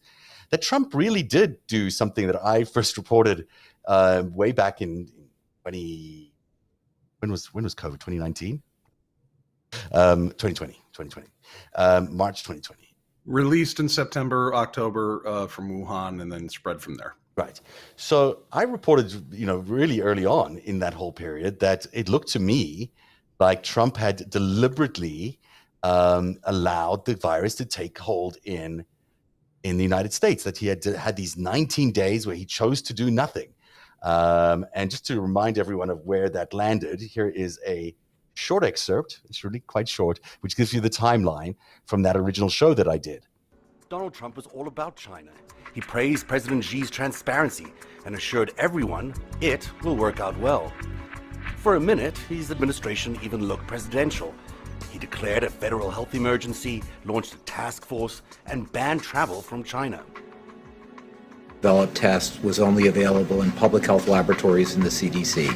that Trump really did do something that I first reported way back in when was COVID? 2019? 2020, March 2020. Released in September, October from Wuhan, and then spread from there. Right. So I reported, really early on in that whole period that it looked to me like Trump had deliberately allowed the virus to take hold in the United States, that he had these 19 days where he chose to do nothing. And just to remind everyone of where that landed, here is a short excerpt. It's really quite short, which gives you the timeline from that original show that I did. Donald Trump was all about China. He praised President Xi's transparency and assured everyone it will work out well. For a minute, his administration even looked presidential. He declared a federal health emergency, launched a task force, and banned travel from China. Developed test was only available in public health laboratories in the CDC.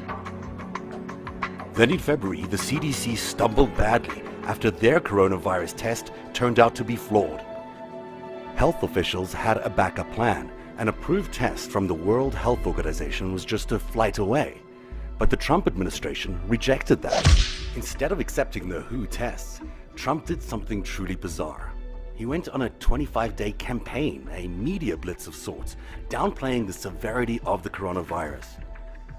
Then in February, the CDC stumbled badly after their coronavirus test turned out to be flawed. Health officials had a backup plan. An approved test from the World Health Organization was just a flight away. But the Trump administration rejected that. Instead of accepting the WHO tests, Trump did something truly bizarre. He went on a 25-day campaign, a media blitz of sorts, downplaying the severity of the coronavirus.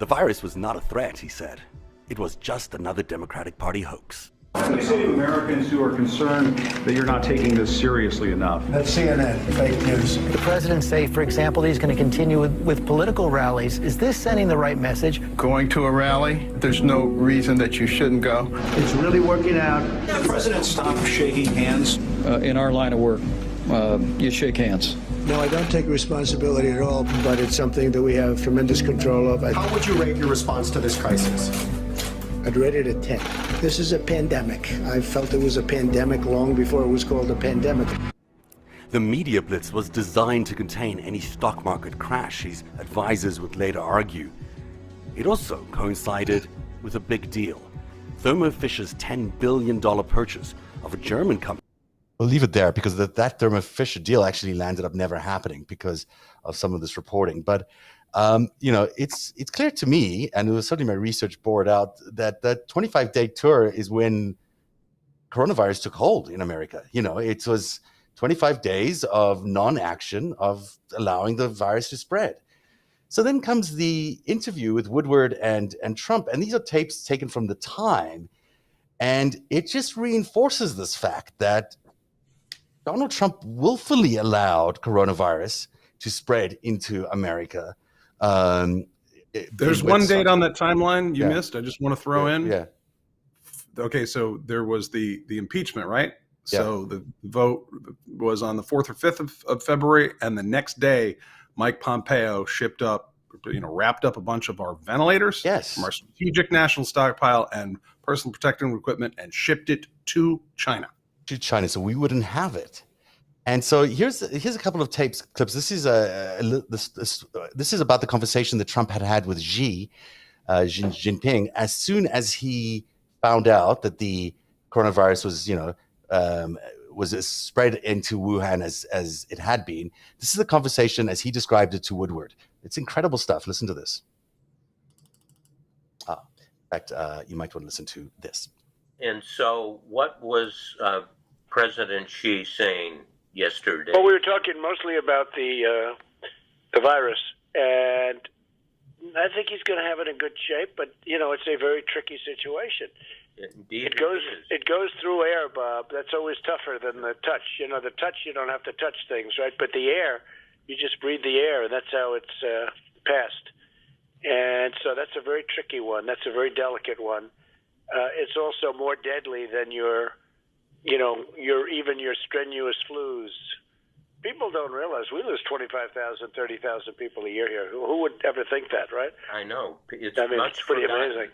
The virus was not a threat, he said. It was just another Democratic Party hoax. What do you say to Americans who are concerned that you're not taking this seriously enough? That's CNN, fake news. The president say, for example, he's going to continue with political rallies. Is this sending the right message? Going to a rally, there's no reason that you shouldn't go. It's really working out. The president stopped shaking hands. In our line of work, you shake hands. No, I don't take responsibility at all, but it's something that we have tremendous control of. How would you rate your response to this crisis? I'd rate it a 10. This is a pandemic. I felt it was a pandemic long before it was called a pandemic. The media blitz was designed to contain any stock market crash, his advisors would later argue. It also coincided with a big deal. Thermo Fisher's $10 billion purchase of a German company. We'll leave it there because that Thermo Fisher deal actually landed up never happening because of some of this reporting. But it's clear to me, and it was certainly my research bore out, that the 25-day tour is when coronavirus took hold in America. It was 25 days of non-action, of allowing the virus to spread. So then comes the interview with Woodward and Trump, and these are tapes taken from the time, and it just reinforces this fact that Donald Trump willfully allowed coronavirus to spread into America. There's one date on that timeline you missed. I just want to throw in. Yeah. Okay, so there was the impeachment, right? Yeah. So the vote was on the 4th or 5th of February, and the next day, Mike Pompeo wrapped up a bunch of our ventilators from our strategic national stockpile and personal protective equipment and shipped it to China. So we wouldn't have it. And so here's a couple of clips. This is this is about the conversation that Trump had with Xi Jinping as soon as he found out that the coronavirus was spread into Wuhan as it had been. This is the conversation as he described it to Woodward. It's incredible stuff. Listen to this. In fact, you might want to listen to this. And so what was President Xi saying yesterday? Well, we were talking mostly about the virus, and I think he's going to have it in good shape, but, it's a very tricky situation. Indeed, it goes through air, Bob. That's always tougher than the touch. The touch, you don't have to touch things, right? But the air, you just breathe the air, and that's how it's passed. And so that's a very tricky one. That's a very delicate one. It's also more deadly than your strenuous flus. People don't realize we lose 25,000, 30,000 people a year here. Who would ever think that, right? I know. It's pretty amazing.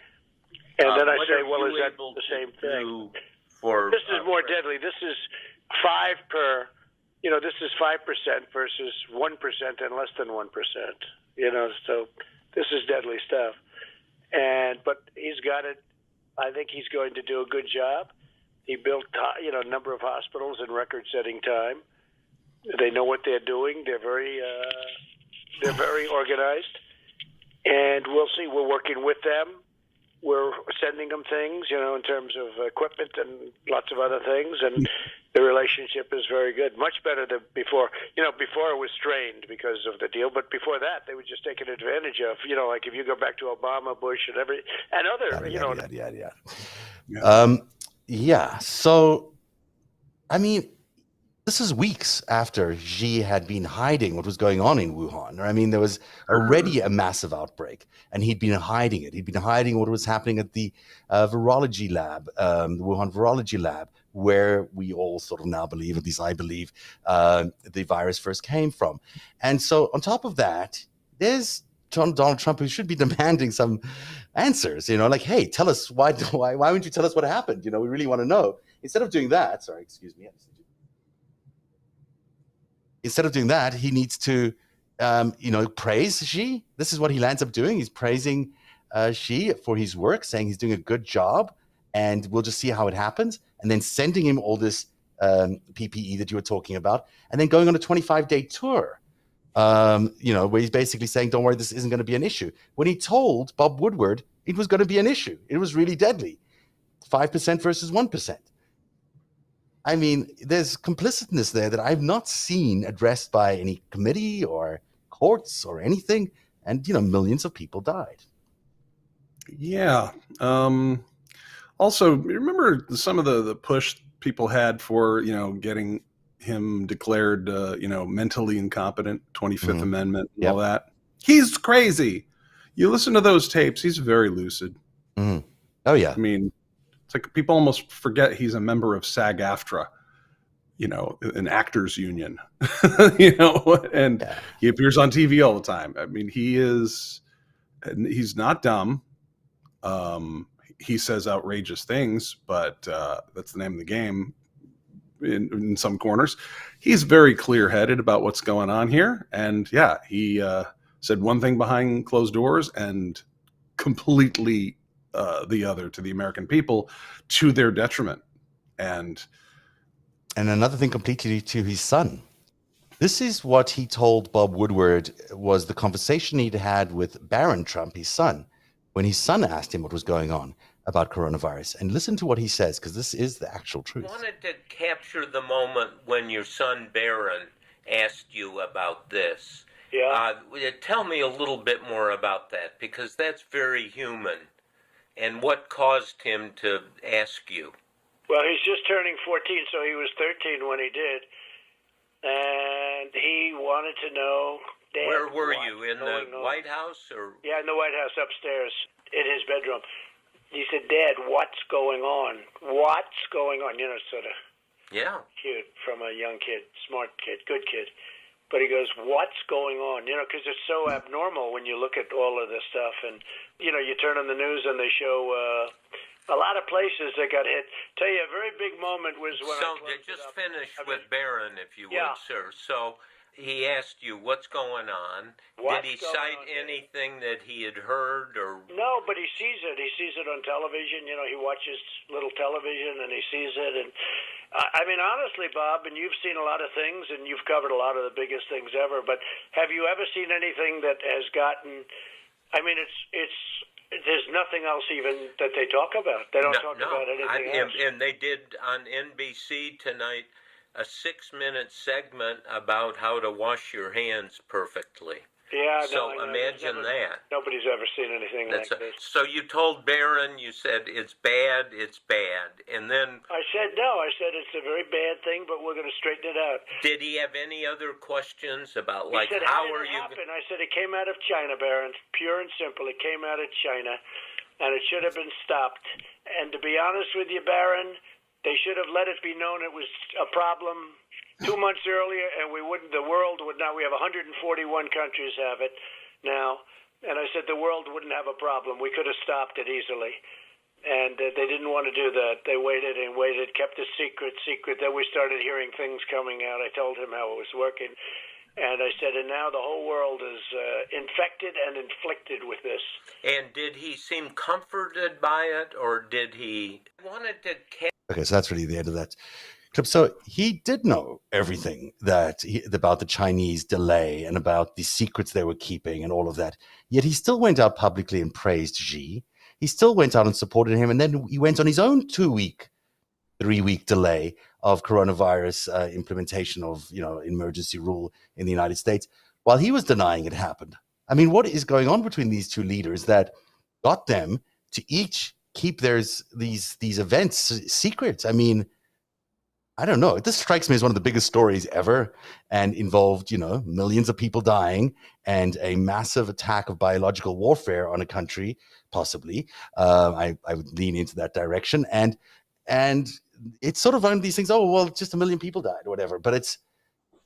And then I say, well, is that the same thing? This is more deadly. This is 5 per. This is 5% versus 1% and less than 1%. So this is deadly stuff. But he's got it. I think he's going to do a good job. He built, a number of hospitals in record-setting time. They know what they're doing. They're very organized, and we'll see. We're working with them. We're sending them things, in terms of equipment and lots of other things, and the relationship is very good. Much better than before. Before it was strained because of the deal, but before that, they were just taken advantage of. Like if you go back to Obama, Bush, and other, Yeah. So, I mean, this is weeks after Xi had been hiding what was going on in Wuhan. I mean, there was already a massive outbreak, and he'd been hiding it. He'd been hiding what was happening at the virology lab, the Wuhan virology lab, where we all sort of now believe, at least I believe, the virus first came from. And so on top of that, there's Donald Trump, who should be demanding some answers, like, hey, tell us why wouldn't you tell us what happened? We really want to know. Instead of doing that, Instead of doing that, he needs to, praise Xi. This is what he lands up doing. He's praising Xi for his work, saying he's doing a good job, and we'll just see how it happens. And then sending him all this PPE that you were talking about, and then going on a 25-day tour, where he's basically saying, don't worry, this isn't going to be an issue. When he told Bob Woodward it was going to be an issue, it was really deadly, 5% versus 1%. I mean, there's complicitness there that I've not seen addressed by any committee or courts or anything. And, millions of people died. Yeah. Also, remember some of the push people had for, getting him declared, mentally incompetent, 25th Amendment, and all that. He's crazy. You listen to those tapes, he's very lucid. Mm-hmm. Oh, yeah. I mean, it's like people almost forget he's a member of SAG-AFTRA, an actors union, and he appears on TV all the time. I mean, he's not dumb. He says outrageous things, but that's the name of the game in some corners. He's very clear-headed about what's going on here. And he said one thing behind closed doors and completely the other to the American people, to their detriment. And another thing completely to his son. This is what he told Bob Woodward was the conversation he'd had with Barron Trump, his son, when his son asked him what was going on. about coronavirus. And listen to what he says, because this is the actual truth. I wanted to capture the moment when your son Barron asked you about this. Yeah. Tell me a little bit more about that, because that's very human. And what caused him to ask you? Well, he's just turning 14, so he was 13 when he did. And he wanted to know, Dad, where were you, in the White House? Or? Yeah, in the White House upstairs in his bedroom. He said, Dad, what's going on? What's going on? You know, sort of cute from a young kid, smart kid, good kid. But he goes, what's going on? You know, because it's so abnormal when you look at all of this stuff. And, you know, you turn on the news and they show a lot of places that got hit. Tell you, a very big moment was when So just finish with Barron, if you would, sir. So he asked you, what's going on? Did he cite anything that he had heard? Or No, but he sees it. He sees it on television. You know, he watches little television and he sees it. And I mean, honestly, Bob, and you've seen a lot of things and you've covered a lot of the biggest things ever, but have you ever seen anything that has gotten, I mean, there's nothing else even that they talk about. They don't talk about anything else. And they did on NBC tonight a 6-minute segment about how to wash your hands perfectly. Yeah, so imagine that. Nobody's ever seen anything like this. So you told Barron, you said it's bad, and then I said no. I said it's a very bad thing, but we're going to straighten it out. Did he have any other questions about he said, how are you? I said it came out of China, Barron. Pure and simple. It came out of China, and it should have been stopped. And to be honest with you, Barron, they should have let it be known it was a problem 2 months earlier, and the world would not. We have 141 countries have it now, and I said the world wouldn't have a problem. We could have stopped it easily, and they didn't want to do that. They waited and waited, kept it secret. Then we started hearing things coming out. I told him how it was working, and I said, and now the whole world is infected and inflicted with this. And did he seem comforted by it, or did he wanted to? Okay, so that's really the end of that clip. So he did know everything about the Chinese delay and about the secrets they were keeping and all of that. Yet he still went out publicly and praised Xi. He still went out and supported him. And then he went on his own 3-week delay of coronavirus implementation of, emergency rule in the United States while he was denying it happened. I mean, what is going on between these two leaders that got them to each keep these events secret? I mean, I don't know. This strikes me as one of the biggest stories ever and involved, millions of people dying and a massive attack of biological warfare on a country, possibly. I would lean into that direction. And it's sort of one of these things, oh, well, just 1 million people died or whatever. But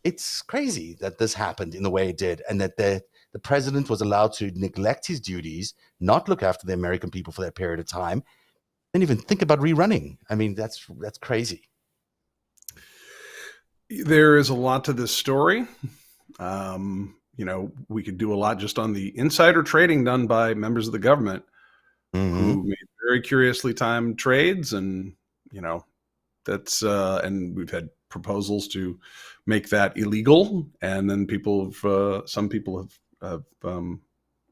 it's crazy that this happened in the way it did and that the president was allowed to neglect his duties, not look after the American people for that period of time, and even think about rerunning. I mean, that's crazy. There is a lot to this story. We could do a lot just on the insider trading done by members of the government who made very curiously timed trades, and that's and we've had proposals to make that illegal, and then some people have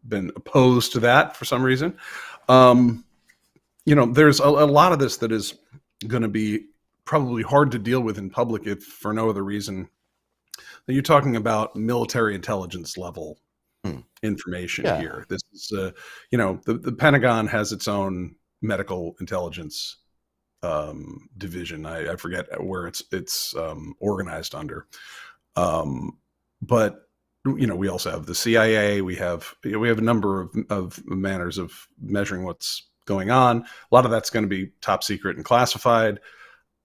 been opposed to that for some reason. There's a lot of this that is going to be probably hard to deal with in public if for no other reason that you're talking about military intelligence level information here. This is, the Pentagon has its own medical intelligence division. I forget where it's organized under. But we also have the CIA. We have a number of manners of measuring what's going on. A lot of that's going to be top secret and classified.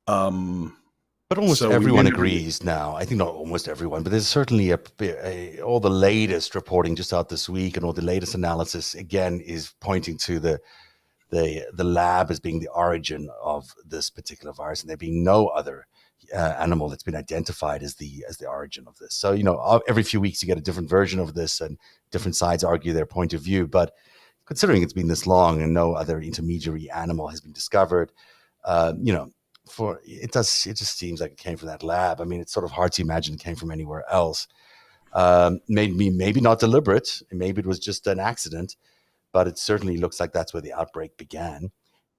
But almost everyone agrees now. I think not almost everyone, but there's certainly all the latest reporting just out this week and all the latest analysis again is pointing to the lab as being the origin of this particular virus, and there being no other animal that's been identified as the origin of this. So every few weeks you get a different version of this, and different sides argue their point of view. But considering it's been this long and no other intermediary animal has been discovered, it just seems like it came from that lab. I mean, it's sort of hard to imagine it came from anywhere else. Maybe not deliberate, maybe it was just an accident, but it certainly looks like that's where the outbreak began.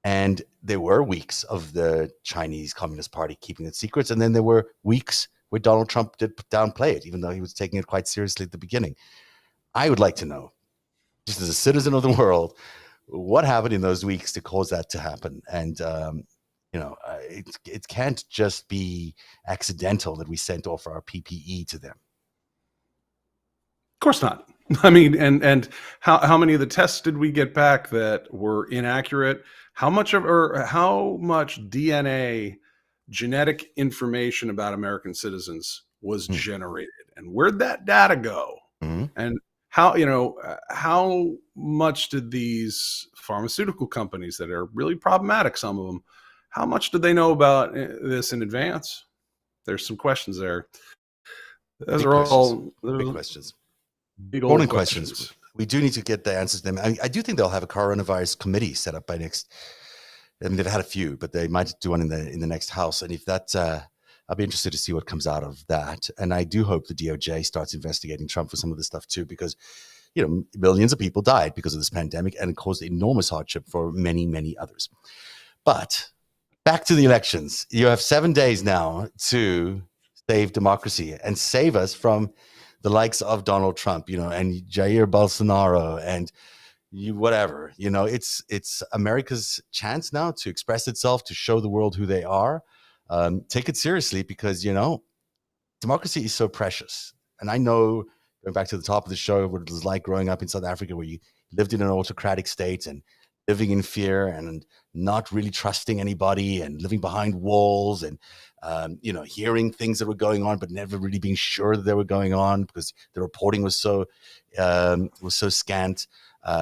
And there were weeks of the Chinese Communist Party keeping its secrets. And then there were weeks where Donald Trump did downplay it, even though he was taking it quite seriously at the beginning. I would like to know, just as a citizen of the world, what happened in those weeks to cause that to happen. And, it can't just be accidental that we sent off our PPE to them. Of course not. I mean, and how many of the tests did we get back that were inaccurate? How much DNA, genetic information about American citizens was generated, and where'd that data go? Mm-hmm. And how much did these pharmaceutical companies that are really problematic, some of them, how much did they know about this in advance? There's some questions there. Those are all big questions. Big Morning questions. We do need to get the answers to them. I do think they'll have a coronavirus committee set up by next. I mean, they've had a few, but they might do one in the next House. And if that, I'll be interested to see what comes out of that. And I do hope the DOJ starts investigating Trump for some of this stuff too, because millions of people died because of this pandemic, and it caused enormous hardship for many, many others. But back to the elections. You have 7 days now to save democracy and save us from the likes of Donald Trump, and Jair Bolsonaro and whatever. It's America's chance now to express itself, to show the world who they are. Take it seriously, because, democracy is so precious. And I know, going back to the top of the show, what it was like growing up in South Africa, where you lived in an autocratic state and living in fear and not really trusting anybody and living behind walls and, hearing things that were going on, but never really being sure that they were going on because the reporting was so scant.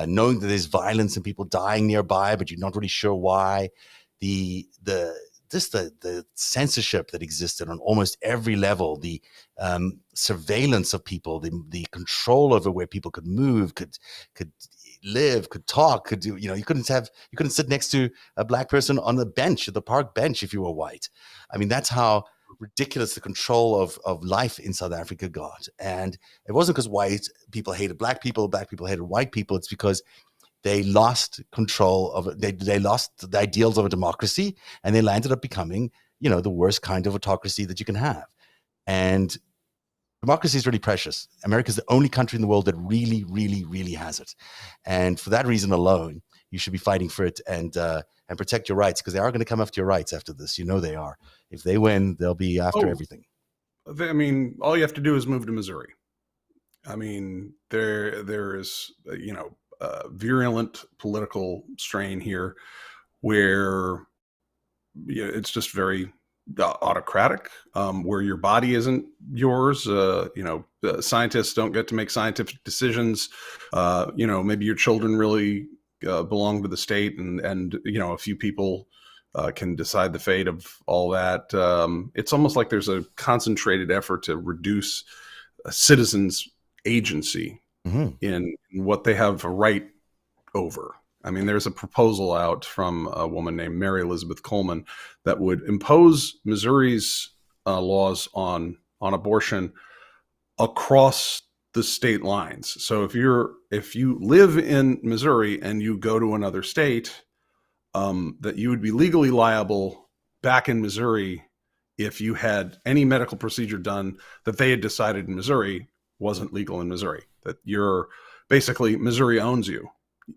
Knowing that there's violence and people dying nearby, but you're not really sure why. The censorship that existed on almost every level, the surveillance of people, the control over where people could move, could live, could talk, could do, you couldn't sit next to a black person on the bench, at the park bench, if you were white. I mean, that's how ridiculous the control of life in South Africa got. And it wasn't because white people hated black people hated white people. It's because they lost control of it. They lost the ideals of a democracy, and they landed up becoming, the worst kind of autocracy that you can have. And democracy is really precious. America is the only country in the world that really, really, really has it. And for that reason alone, you should be fighting for it and protect your rights, because they are going to come after your rights after this. They are. If they win, they'll be after everything. I mean, all you have to do is move to Missouri. I mean, there is, virulent political strain here where it's just very autocratic, where your body isn't yours. Scientists don't get to make scientific decisions. Maybe your children really belong to the state, and a few people can decide the fate of all that. It's almost like there's a concentrated effort to reduce a citizen's agency in what they have a right over. I mean, there's a proposal out from a woman named Mary Elizabeth Coleman that would impose Missouri's laws on abortion across the state lines. So if you live in Missouri and you go to another state, that you would be legally liable back in Missouri if you had any medical procedure done that they had decided in Missouri wasn't legal in Missouri. That you're basically, Missouri owns you.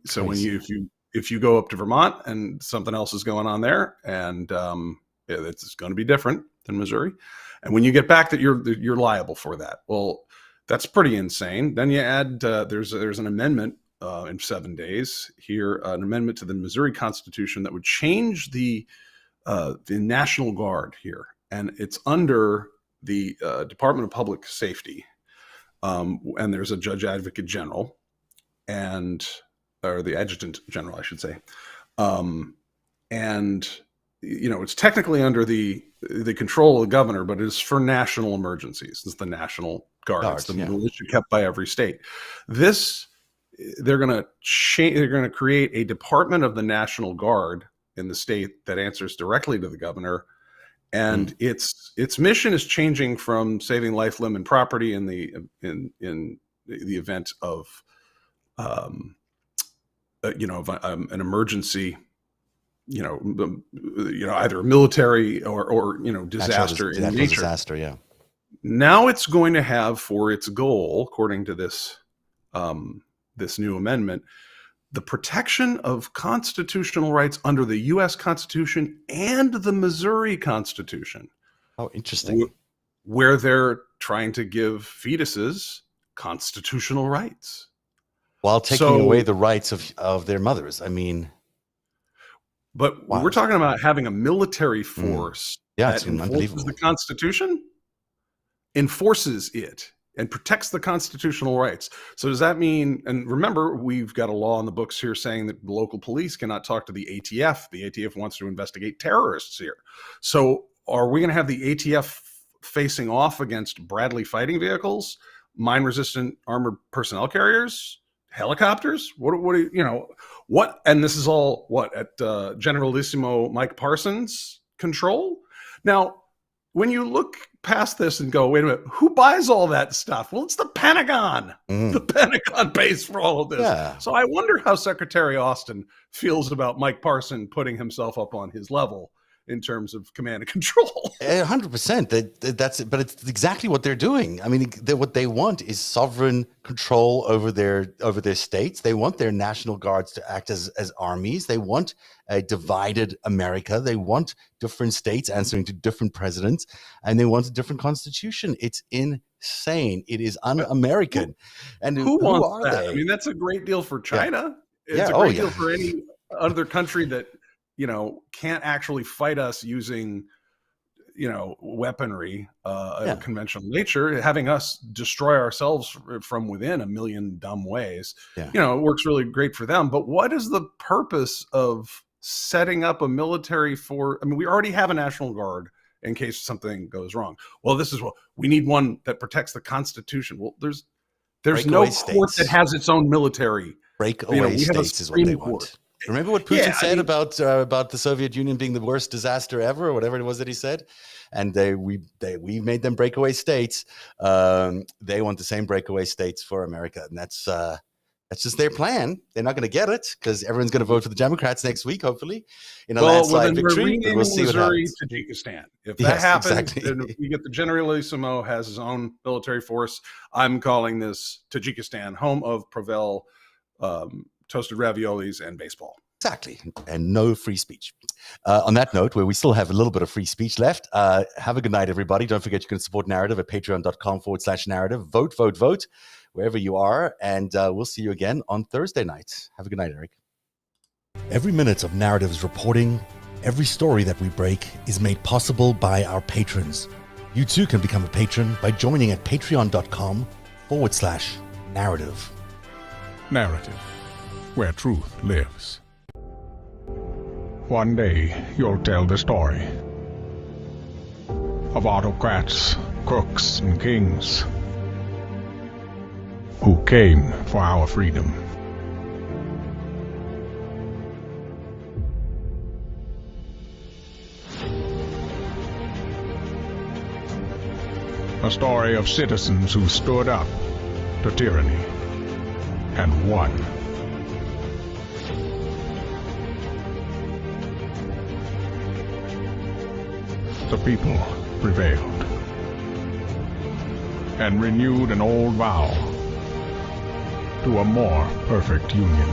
So if you go up to Vermont and something else is going on there, and it's going to be different than Missouri, and when you get back, that you're liable for that. Well, that's pretty insane. Then you add there's an amendment in 7 days here, an amendment to the Missouri Constitution that would change the National Guard here, and it's under the Department of Public Safety, and there's a Judge Advocate General, or the Adjutant General, I should say, and it's technically under the control of the governor, but it's for national emergencies. It's the National Guard. It's the militia kept by every state. They're going to create a department of the National Guard in the state that answers directly to the governor, and its mission is changing from saving life, limb, and property in the event of an emergency either a military or disaster in nature. Disaster, yeah. Now it's going to have for its goal, according to this this new amendment, the protection of constitutional rights under the U.S. Constitution and the Missouri Constitution. Oh, interesting. Where they're trying to give fetuses constitutional rights. While taking away the rights of their mothers. I mean... But we're talking about having a military force that enforces the Constitution, enforces it, and protects the constitutional rights. So does that mean, and remember, we've got a law in the books here saying that local police cannot talk to the ATF. The ATF wants to investigate terrorists here. So are we going to have the ATF facing off against Bradley fighting vehicles, mine-resistant armored personnel carriers, helicopters? What? And this is all at Generalissimo Mike Parsons' control? Now, when you look past this and go, wait a minute, who buys all that stuff? Well, it's the Pentagon. The Pentagon pays for all of this. Yeah. So I wonder how Secretary Austin feels about Mike Parson putting himself up on his level in terms of command and control. 100%. But it's exactly what they're doing. I mean, what they want is sovereign control over their states. They want their national guards to act as armies. They want a divided America. They want different states answering to different presidents, and they want a different constitution. It's insane. It is un-American. And who wants that? They? I mean, that's a great deal for China. Yeah. It's a great deal for any other country that can't actually fight us using, weaponry of conventional nature, having us destroy ourselves from within a million dumb ways. Yeah. It works really great for them. But what is the purpose of setting up a military we already have a National Guard in case something goes wrong. Well, we need one that protects the Constitution. Well, there's no court that has its own military. Breakaway states is what they want. Remember what Putin said about the Soviet Union being the worst disaster ever, or whatever it was that he said? And we made them breakaway states. They want the same breakaway states for America, and that's just their plan. They're not going to get it because everyone's going to vote for the Democrats next week, hopefully, in a landslide victory. We'll see Missouri, Tajikistan. If that happens, then we get the Generalissimo has his own military force. I'm calling this Tajikistan, home of Provel. Toasted raviolis and baseball. Exactly. And no free speech. On that note, where we still have a little bit of free speech left, have a good night, everybody. Don't forget you can support NaratIv at patreon.com/NaratIv. Vote, vote, vote, wherever you are. And we'll see you again on Thursday night. Have a good night, Eric. Every minute of NaratIv's reporting, every story that we break is made possible by our patrons. You too can become a patron by joining at patreon.com/NaratIv. NaratIv, where truth lives. One day, you'll tell the story of autocrats, crooks, and kings who came for our freedom. A story of citizens who stood up to tyranny and won. The people prevailed and renewed an old vow to a more perfect union.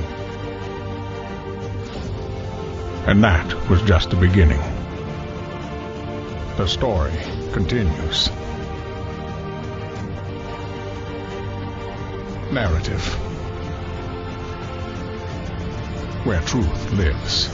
And that was just the beginning. The story continues. NaratIv, where truth lives.